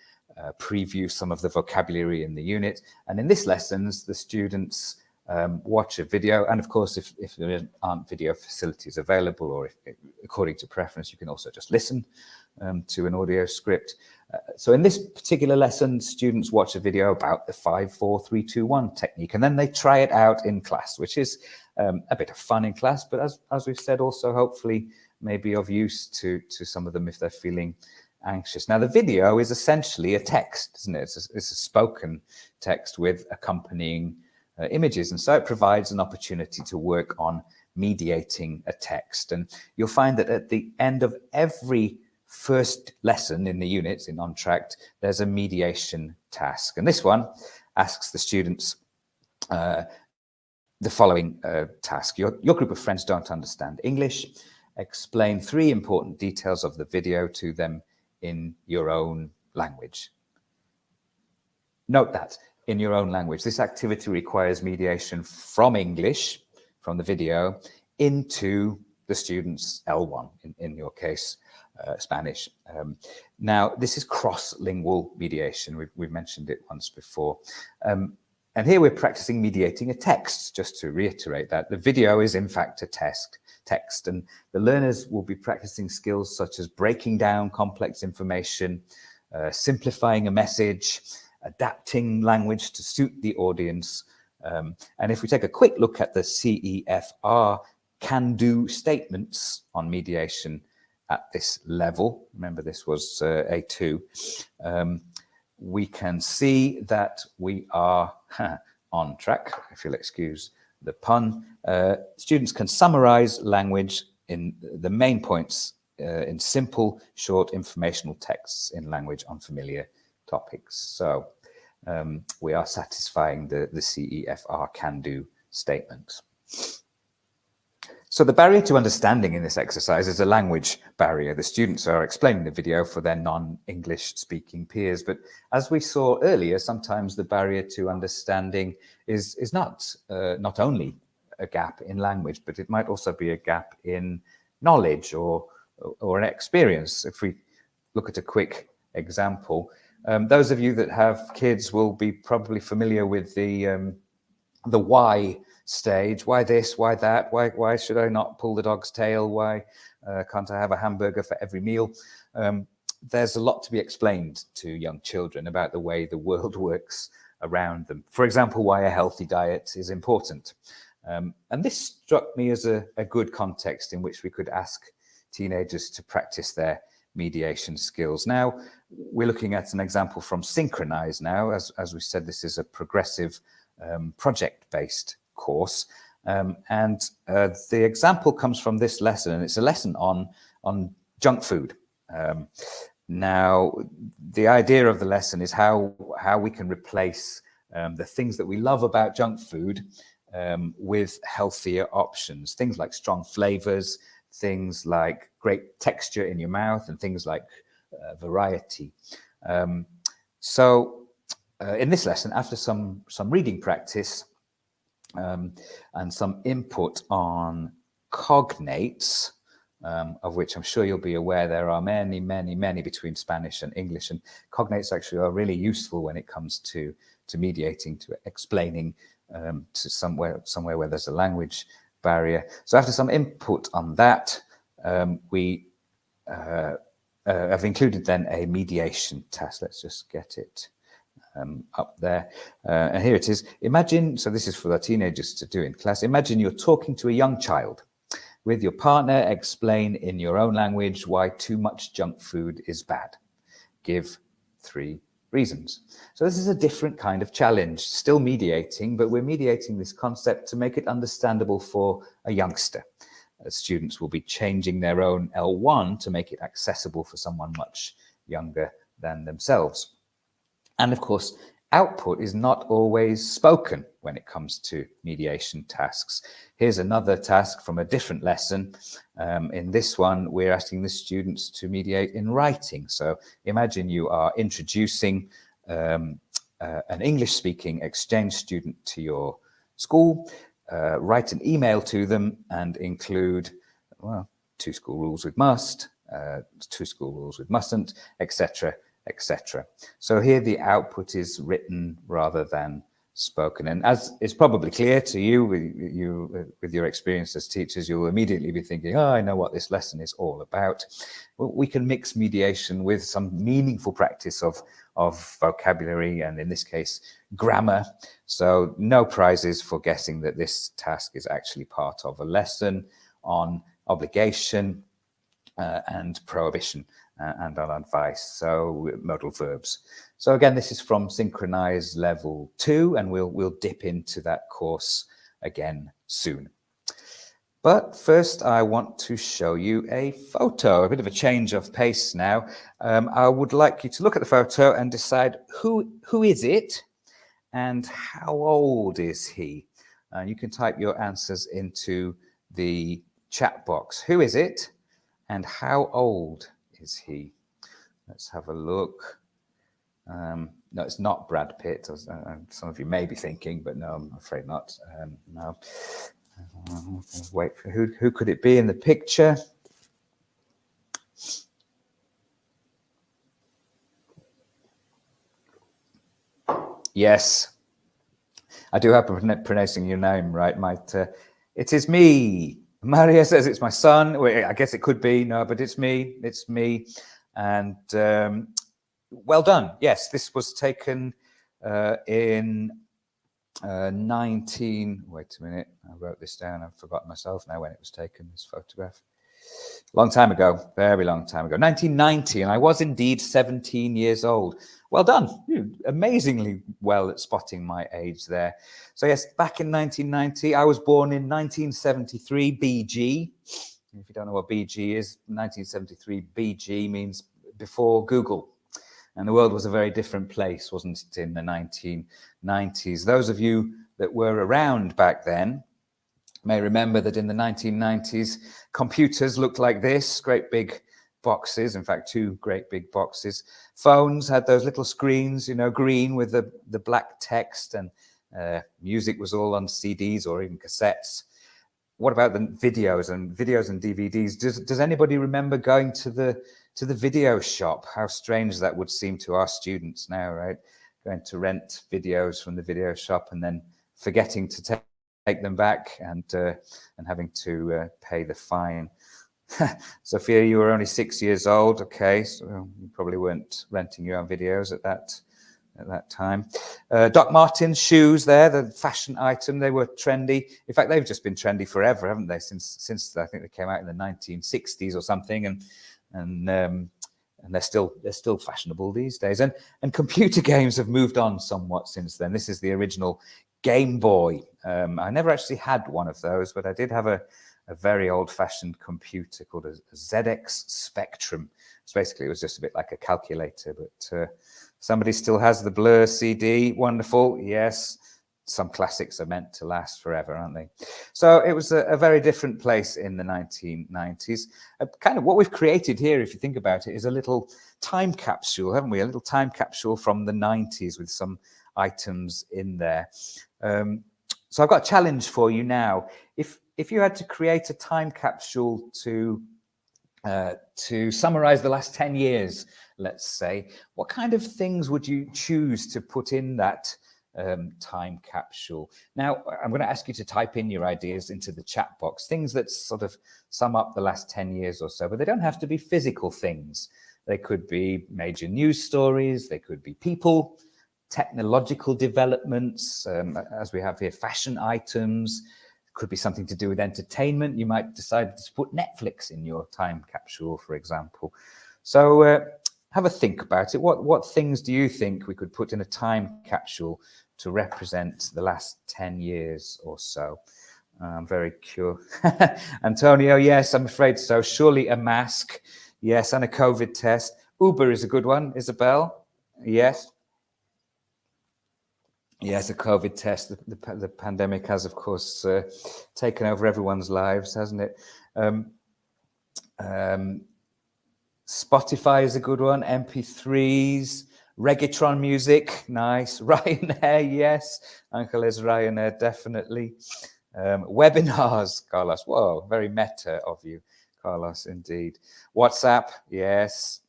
preview some of the vocabulary in the unit. And in this lessons, the students watch a video. And of course, if there aren't video facilities available, or if, according to preference, you can also just listen to an audio script. So in this particular lesson, students watch a video about the 5, 4, 3, 2, 1 technique, and then they try it out in class, which is a bit of fun in class, but as we've said, also hopefully maybe of use to some of them if they're feeling anxious. Now, the video is essentially a text, isn't it? It's a spoken text with accompanying images, and so it provides an opportunity to work on mediating a text. And you'll find that at the end of every first lesson in the units in On Track, there's a mediation task, and this one asks the students the following task. Your group of friends don't understand English. Explain 3 important details of the video to them in your own language. Note that in your own language. This activity requires mediation from English, from the video, into the student's L1, in your case, Spanish. Now, this is cross-lingual mediation. We've mentioned it once before. And here we're practicing mediating a text, just to reiterate that. The video is, in fact, a text, and the learners will be practicing skills such as breaking down complex information, simplifying a message, adapting language to suit the audience. And if we take a quick look at the CEFR can-do statements on mediation at this level, remember this was A2, we can see that we are on track, if you'll excuse the pun. Students can summarize language in the main points in simple, short informational texts in language on familiar topics. So we are satisfying the CEFR can-do statement. So the barrier to understanding in this exercise is a language barrier. The students are explaining the video for their non-English speaking peers. But as we saw earlier, sometimes the barrier to understanding is not only a gap in language, but it might also be a gap in knowledge or an experience. If we look at a quick example, those of you that have kids will be probably familiar with the why stage. Why this, why that, why should I not pull the dog's tail, why can't I have a hamburger for every meal? There's a lot to be explained to young children about the way the world works around them. For example, why a healthy diet is important. And this struck me as a good context in which we could ask teenagers to practice their mediation skills. Now, we're looking at an example from Synchronize now. As we said, this is a progressive project-based course. And the example comes from this lesson, and it's a lesson on junk food. Now, the idea of the lesson is how we can replace the things that we love about junk food with healthier options, things like strong flavors, things like great texture in your mouth, and things like variety. So in this lesson, after some reading practice and some input on cognates, of which I'm sure you'll be aware there are many, many, many between Spanish and English, and cognates actually are really useful when it comes to mediating, to explaining to somewhere where there's a language barrier. So after some input on that, we have included then a mediation task. Let's just get it up there. And here it is. Imagine, so this is for the teenagers to do in class. Imagine you're talking to a young child. With your partner, explain in your own language why too much junk food is bad. Give 3 reasons. So this is a different kind of challenge, still mediating, but we're mediating this concept to make it understandable for a youngster. Students will be changing their own L1 to make it accessible for someone much younger than themselves. And of course, output is not always spoken when it comes to mediation tasks. Here's another task from a different lesson. In this one, we're asking the students to mediate in writing. So imagine you are introducing an English-speaking exchange student to your school. Write an email to them and include, well, 2 school rules with must, 2 school rules with mustn't, etc., etc. So here the output is written rather than spoken. And as it's probably clear to you, with your experience as teachers, you'll immediately be thinking, oh, I know what this lesson is all about. Well, we can mix mediation with some meaningful practice of vocabulary, and in this case, grammar. So no prizes for guessing that this task is actually part of a lesson on obligation and prohibition and on advice, so modal verbs. So again, this is from Synchronize Level 2, and we'll dip into that course again soon. But first, I want to show you a photo, a bit of a change of pace now. I would like you to look at the photo and decide who is it and how old is he? And you can type your answers into the chat box. Who is it and how old is he? Let's have a look. No, it's not Brad Pitt. Some of you may be thinking, but no, I'm afraid not. No. Wait for who could it be in the picture? Yes, I do have pronouncing your name right. It is me. Maria says it's my son. Well, I guess it could be, no, but it's me. It's me. And well done. Yes, this was taken in 19. Wait a minute. I wrote this down. I've forgotten myself now when it was taken, this photograph. Long time ago, very long time ago, 1990, and I was indeed 17 years old. Well done. You're amazingly well at spotting my age there. So yes, back in 1990, I was born in 1973 BG. If you don't know what BG is, 1973, BG means before Google. And the world was a very different place, wasn't it, in the 1990s? Those of you that were around back then may remember that in the 1990s, computers looked like this, great big boxes, in fact, 2 great big boxes. Phones had those little screens, you know, green with the black text, and music was all on CDs or even cassettes. What about the videos and DVDs? Does anybody remember going to the video shop? How strange that would seem to our students now, right? Going to rent videos from the video shop and then forgetting to take them back and having to pay the fine. Sophia, you were only 6 years old. Okay, so you probably weren't renting your own videos at that time. Doc Martens shoes there, the fashion item, they were trendy. In fact, they've just been trendy forever, haven't they? Since I think they came out in the 1960s or something, and they're still fashionable these days. And computer games have moved on somewhat since then. This is the original Game Boy. I never actually had one of those, but I did have a very old-fashioned computer called a ZX Spectrum. So basically, it was just a bit like a calculator, but somebody still has the Blur CD. Wonderful, yes. Some classics are meant to last forever, aren't they? So it was a very different place in the 1990s. Kind of what we've created here, if you think about it, is a little time capsule, haven't we? A little time capsule from the 90s with some items in there. So I've got a challenge for you now. If you had to create a time capsule to summarize the last 10 years, let's say, what kind of things would you choose to put in that time capsule? Now, I'm going to ask you to type in your ideas into the chat box, things that sort of sum up the last 10 years or so, but they don't have to be physical things. They could be major news stories, they could be people, technological developments, as we have here, fashion items. Could be something to do with entertainment. You might decide to put Netflix in your time capsule, for example. So have a think about it. What things do you think we could put in a time capsule to represent the last 10 years or so? I'm very curious. Antonio, yes, I'm afraid so. Surely a mask. Yes, and a COVID test. Uber is a good one. Isabel? Yes. Yes, a COVID test. The pandemic has, of course, taken over everyone's lives, hasn't it? Spotify is a good one. MP3s, reggaeton music, nice. Ryanair, yes. Uncle is Ryanair, definitely. Webinars, Carlos. Whoa, very meta of you, Carlos, indeed. WhatsApp, yes.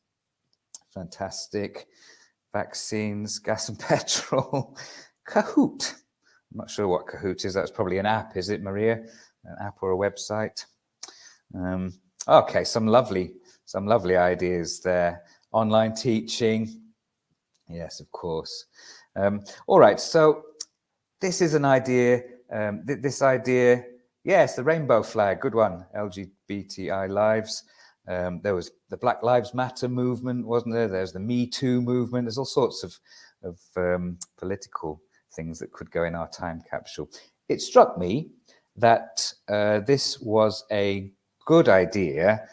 Fantastic. Vaccines, gas and petrol. Kahoot. I'm not sure what Kahoot is. That's probably an app, is it, Maria? An app or a website? Okay, some lovely ideas there. Online teaching. Yes, of course. All right, so this is an idea. This idea, yes, the rainbow flag, good one. LGBTI lives. There was the Black Lives Matter movement, wasn't there? There's the Me Too movement. There's all sorts of political things that could go in our time capsule. It struck me that this was a good idea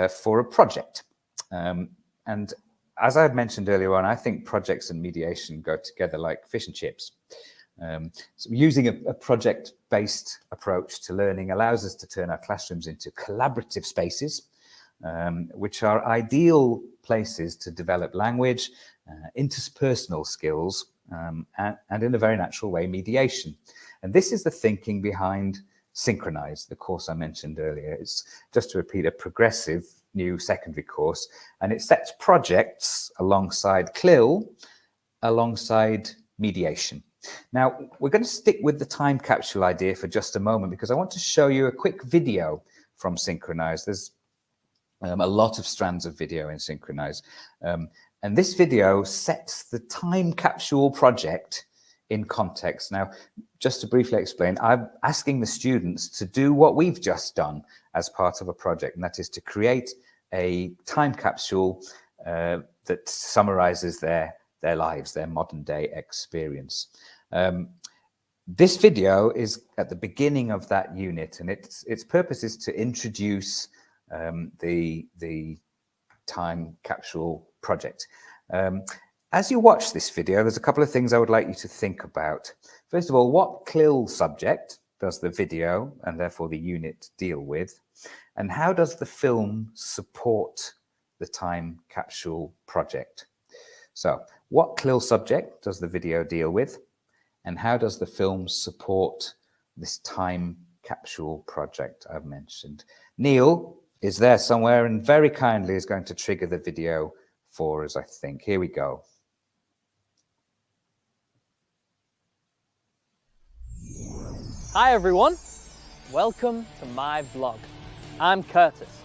for a project. And as I had mentioned earlier on, I think projects and mediation go together like fish and chips. So using a project-based approach to learning allows us to turn our classrooms into collaborative spaces, which are ideal places to develop language, interpersonal skills, and in a very natural way, mediation. And this is the thinking behind Synchronize, the course I mentioned earlier. It's, just to repeat, a progressive new secondary course, and it sets projects alongside CLIL, alongside mediation. Now, we're going to stick with the time capsule idea for just a moment, because I want to show you a quick video from Synchronize. There's a lot of strands of video in Synchronize. And this video sets the time capsule project in context. Now, just to briefly explain, I'm asking the students to do what we've just done as part of a project, and that is to create a time capsule that summarizes their lives, their modern day experience. This video is at the beginning of that unit, and its purpose is to introduce the time capsule project. As you watch this video, there's a couple of things I would like you to think about. First of all, what CLIL subject does the video and therefore the unit deal with? And how does the film support the time capsule project? So what CLIL subject does the video deal with? And how does the film support this time capsule project I've mentioned? Neil is there somewhere and very kindly is going to trigger the video for us, I think. Here we go. Hi everyone, welcome to my vlog. I'm Curtis.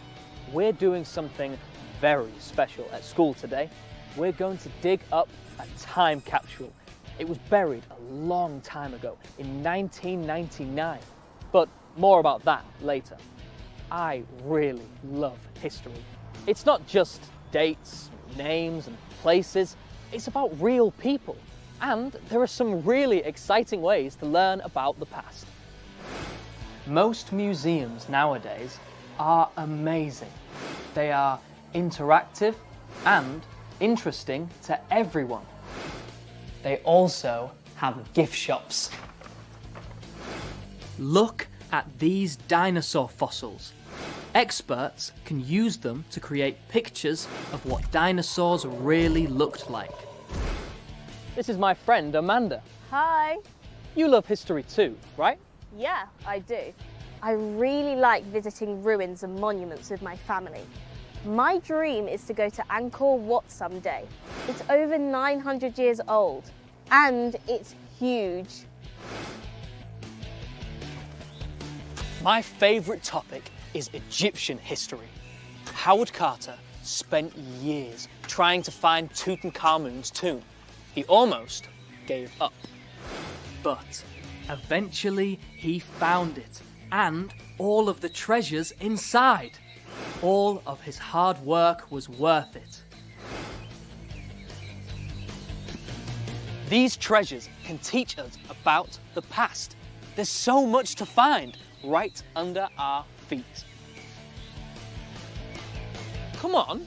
We're doing something very special at school today. We're going to dig up a time capsule. It was buried a long time ago in 1999, but more about that later. I really love history. It's not just dates, names and places, it's about real people. And there are some really exciting ways to learn about the past. Most museums nowadays are amazing. They are interactive and interesting to everyone. They also have gift shops. Look at these dinosaur fossils. Experts can use them to create pictures of what dinosaurs really looked like. This is my friend Amanda. Hi. You love history too, right? Yeah, I do. I really like visiting ruins and monuments with my family. My dream is to go to Angkor Wat someday. It's over 900 years old and it's huge. My favourite topic is Egyptian history. Howard Carter spent years trying to find Tutankhamun's tomb. He almost gave up. But eventually he found it and all of the treasures inside. All of his hard work was worth it. These treasures can teach us about the past. There's so much to find right under our feet. Come on.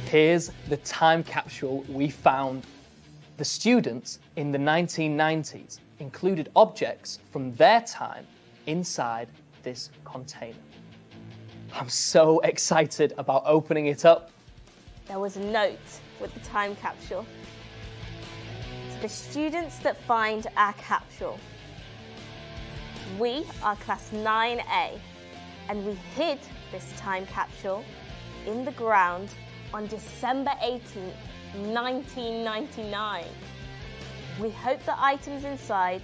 Here's the time capsule we found. The students in the 1990s included objects from their time inside this container. I'm so excited about opening it up. There was a note with the time capsule. To the students that find our capsule, we are class 9A and we hid this time capsule in the ground on December 18th, 1999. We hope the items inside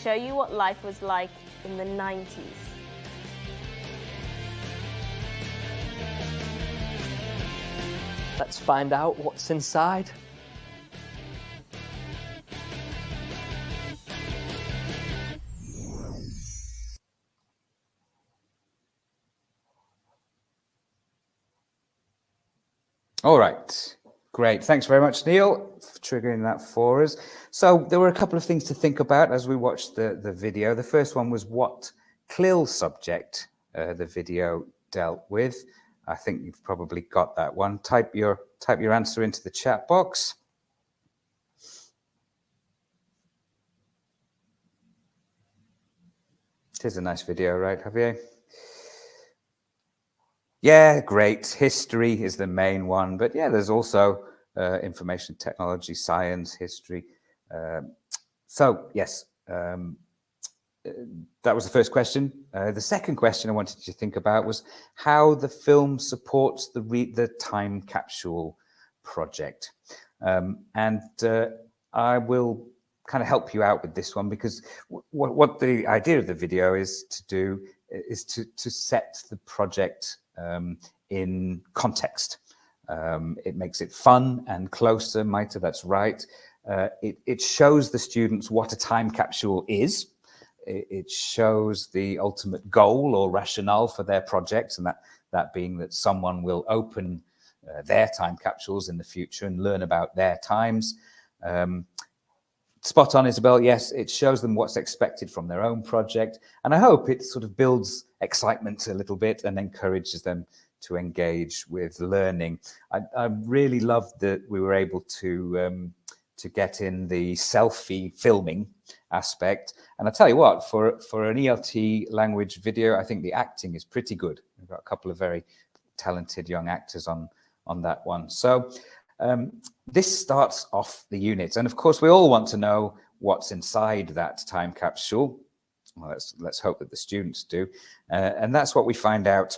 show you what life was like in the 90s. Let's find out what's inside. All right, great. Thanks very much, Neil, for triggering that for us. So there were a couple of things to think about as we watched the video. The first one was what CLIL subject the video dealt with. I think you've probably got that one. Type your answer into the chat box. It is a nice video, right, Javier? Yeah, great. History is the main one, but yeah, there's also information technology, science, history. So yes, that was the first question. The second question I wanted you to think about was how the film supports the time capsule project. And I will kind of help you out with this one because what the idea of the video is to do is to set the project in context. It makes it fun and closer. Maita, that's right. It shows the students what a time capsule is. It shows the ultimate goal or rationale for their projects, and that being that someone will open their time capsules in the future and learn about their times. Spot on, Isabel. Yes, it shows them what's expected from their own project. And I hope it sort of builds excitement a little bit and encourages them to engage with learning. I really loved that we were able to get in the selfie filming aspect. And I tell you what, for an ELT language video, I think the acting is pretty good. We've got a couple of very talented young actors on that one. So this starts off the unit. And of course, we all want to know what's inside that time capsule. Well, let's hope that the students do. And that's what we find out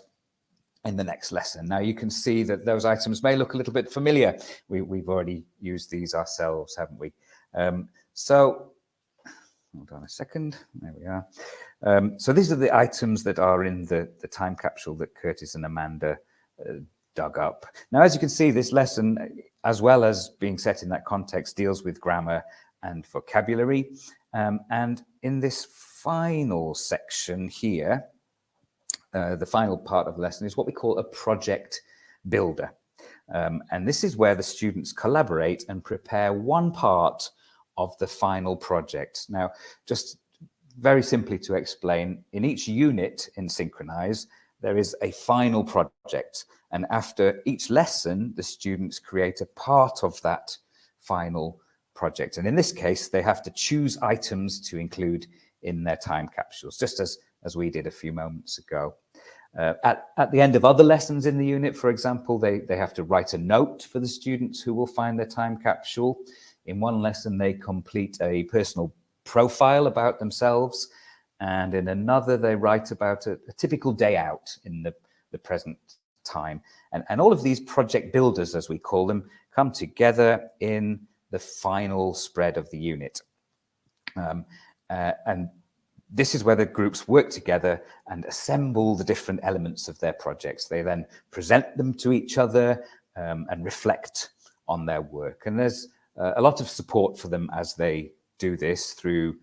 in the next lesson. Now, you can see that those items may look a little bit familiar. We've already used these ourselves, haven't we? So, hold on a second. There we are. So these are the items that are in the time capsule that Curtis and Amanda dug up. Now, as you can see, this lesson, as well as being set in that context, deals with grammar and vocabulary. And in this final section here, the final part of the lesson is what we call a project builder. And this is where the students collaborate and prepare one part of the final project. Now, just very simply to explain, in each unit in Synchronize, there is a final project. And after each lesson, the students create a part of that final project. And in this case, they have to choose items to include in their time capsules, just as we did a few moments ago. At the end of other lessons in the unit, for example, they have to write a note for the students who will find their time capsule. In one lesson, they complete a personal profile about themselves. And in another, they write about a typical day out in the present time. And all of these project builders, as we call them, come together in the final spread of the unit. And this is where the groups work together and assemble the different elements of their projects. They then present them to each other and reflect on their work. And there's a lot of support for them as they do this through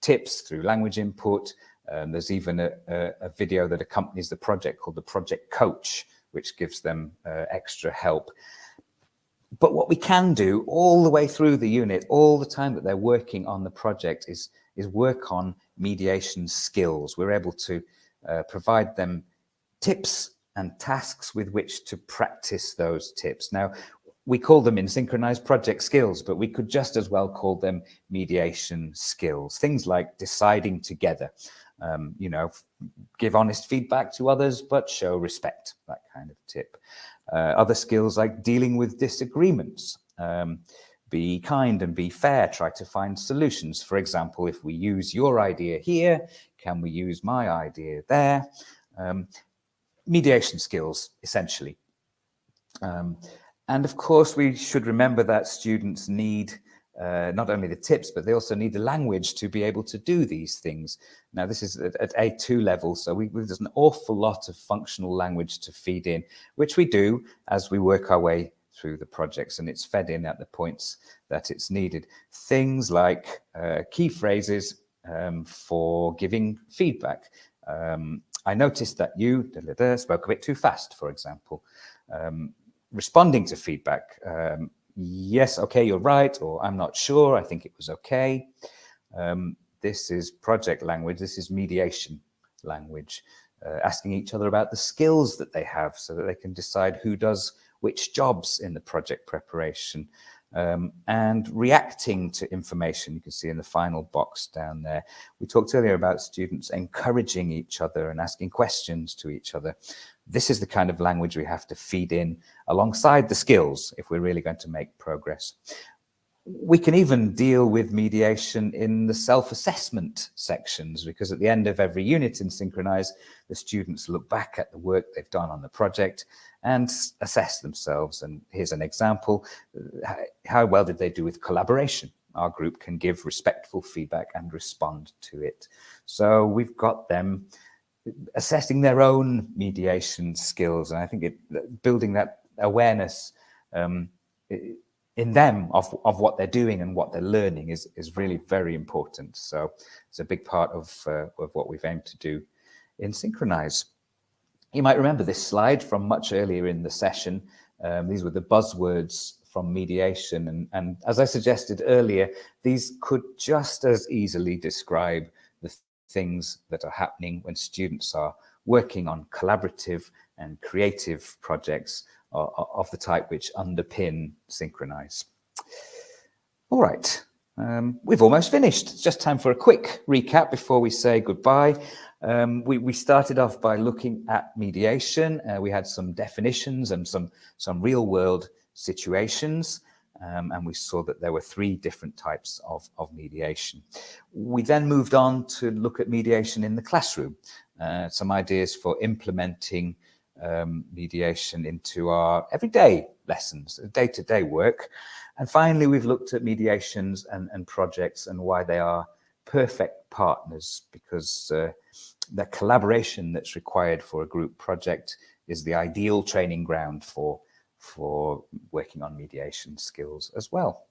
tips, through language input. There's even a video that accompanies the project called the Project Coach, which gives them extra help. But what we can do all the way through the unit, all the time that they're working on the project, is work on mediation skills. We're able to provide them tips and tasks with which to practice those tips. Now, we call them in Synchronized project skills, but we could just as well call them mediation skills. Things like deciding together, give honest feedback to others, but show respect, that kind of tip. Other skills like dealing with disagreements, be kind and be fair, try to find solutions. For example, if we use your idea here, can we use my idea there? Mediation skills, essentially. And of course, we should remember that students need not only the tips, but they also need the language to be able to do these things. Now, this is at A2 level, so there's an awful lot of functional language to feed in, which we do as we work our way through the projects, and it's fed in at the points that it's needed. Things like key phrases for giving feedback. I noticed that you spoke a bit too fast, for example. Responding to feedback. Yes, okay, you're right, or I'm not sure, I think it was okay. This is project language, this is mediation language. Asking each other about the skills that they have so that they can decide who does which jobs in the project preparation. And reacting to information, you can see in the final box down there. We talked earlier about students encouraging each other and asking questions to each other. This is the kind of language we have to feed in alongside the skills if we're really going to make progress. We can even deal with mediation in the self-assessment sections, because at the end of every unit in Synchronize, the students look back at the work they've done on the project and assess themselves. And here's an example. How well did they do with collaboration? Our group can give respectful feedback and respond to it. So we've got them assessing their own mediation skills. And I think building that awareness in them of what they're doing and what they're learning is really very important. So it's a big part of what we've aimed to do in Synchronize. You might remember this slide from much earlier in the session. These were the buzzwords from mediation. And as I suggested earlier, these could just as easily describe the things that are happening when students are working on collaborative and creative projects of the type which underpin Synchronize. All right, we've almost finished. It's just time for a quick recap before we say goodbye. We started off by looking at mediation. We had some definitions and some real world situations. And we saw that there were 3 different types of mediation. We then moved on to look at mediation in the classroom, some ideas for implementing mediation into our everyday lessons, day-to-day work. And finally, we've looked at mediations and projects and why they are perfect partners, because the collaboration that's required for a group project is the ideal training ground for working on mediation skills as well.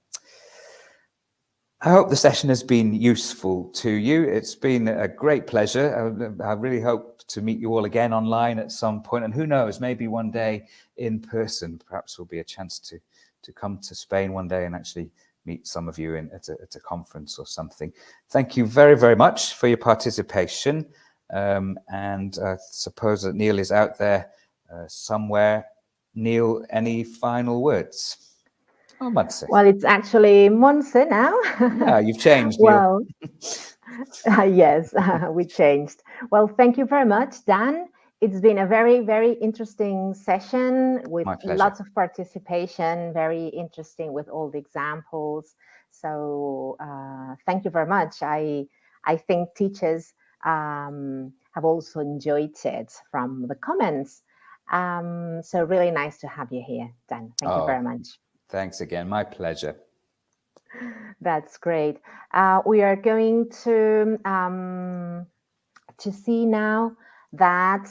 I hope the session has been useful to you. It's been a great pleasure. I really hope to meet you all again online at some point, and who knows, maybe one day in person. Perhaps there'll be a chance to come to Spain one day and actually meet some of you at a conference or something. Thank you very, very much for your participation. And I suppose that Neil is out there somewhere. Neil, any final words? Oh, Monse. Well, it's actually Monse now. Yeah, you've changed, Well, Neil. yes, we changed. Well, thank you very much, Dan. It's been a very, very interesting session with lots of participation, very interesting with all the examples. So thank you very much. I think teachers have also enjoyed it from the comments. So really nice to have you here, Dan. Thank you very much. Thanks again. My pleasure. That's great. We are going to see now that,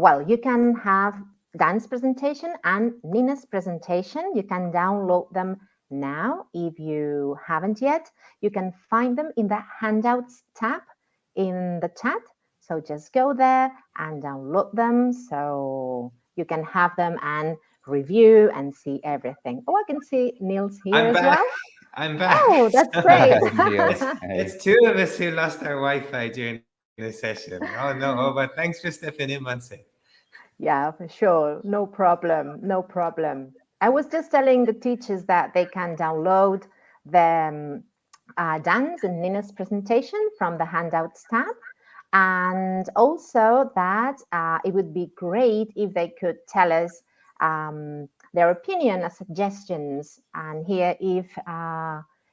well, you can have Dan's presentation and Nina's presentation. You can download them now if you haven't yet. You can find them in the Handouts tab in the chat. So just go there and download them so you can have them and review and see everything. Oh, I can see Neil's here as well. I'm back. Oh, that's great. It's 2 of us who lost our Wi-Fi during the session. Oh, no. But thanks for stepping in, Monse. Yeah, for sure. No problem. No problem. I was just telling the teachers that they can download the Dan's and Nina's presentation from the Handouts tab. And also that it would be great if they could tell us their opinion or suggestions. And here, if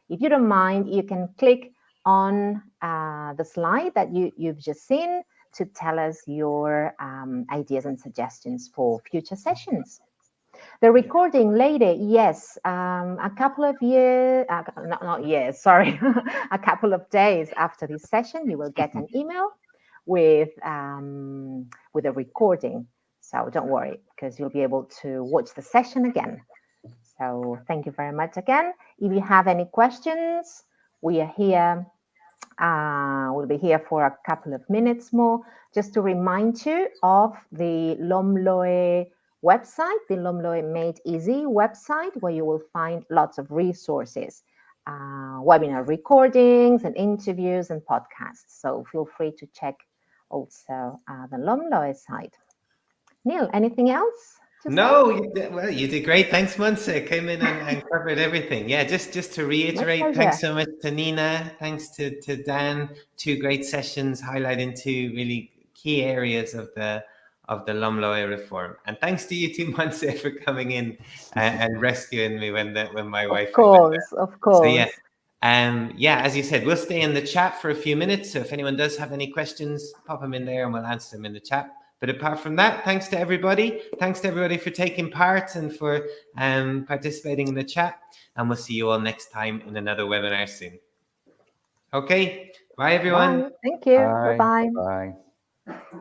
you don't mind, you can click on the slide that you've just seen to tell us your ideas and suggestions for future sessions. The recording later, yes, a couple of years, not years, sorry, a couple of days after this session, you will get an email with a recording. So don't worry, because you'll be able to watch the session again. So thank you very much again. If you have any questions, we are here. We'll be here for a couple of minutes more, just to remind you of the LOMLOE website, the LOMLOE Made Easy website, where you will find lots of resources, webinar recordings and interviews and podcasts. So feel free to check also the LOMLOE site. Neil, anything else? No, you did great. Thanks, Monse. Came in and covered everything. Yeah, just to reiterate, thanks so much to Nina. Thanks to Dan. 2 great sessions highlighting 2 really key areas of the LOMLOE reform. And thanks to you too, Monse, for coming in and rescuing me when my wife. Of course. So yeah, as you said, we'll stay in the chat for a few minutes. So if anyone does have any questions, pop them in there and we'll answer them in the chat. But apart from that, thanks to everybody. Thanks to everybody for taking part and for participating in the chat. And we'll see you all next time in another webinar soon. Okay. Bye, everyone. Bye. Thank you. Bye. Bye-bye. Bye.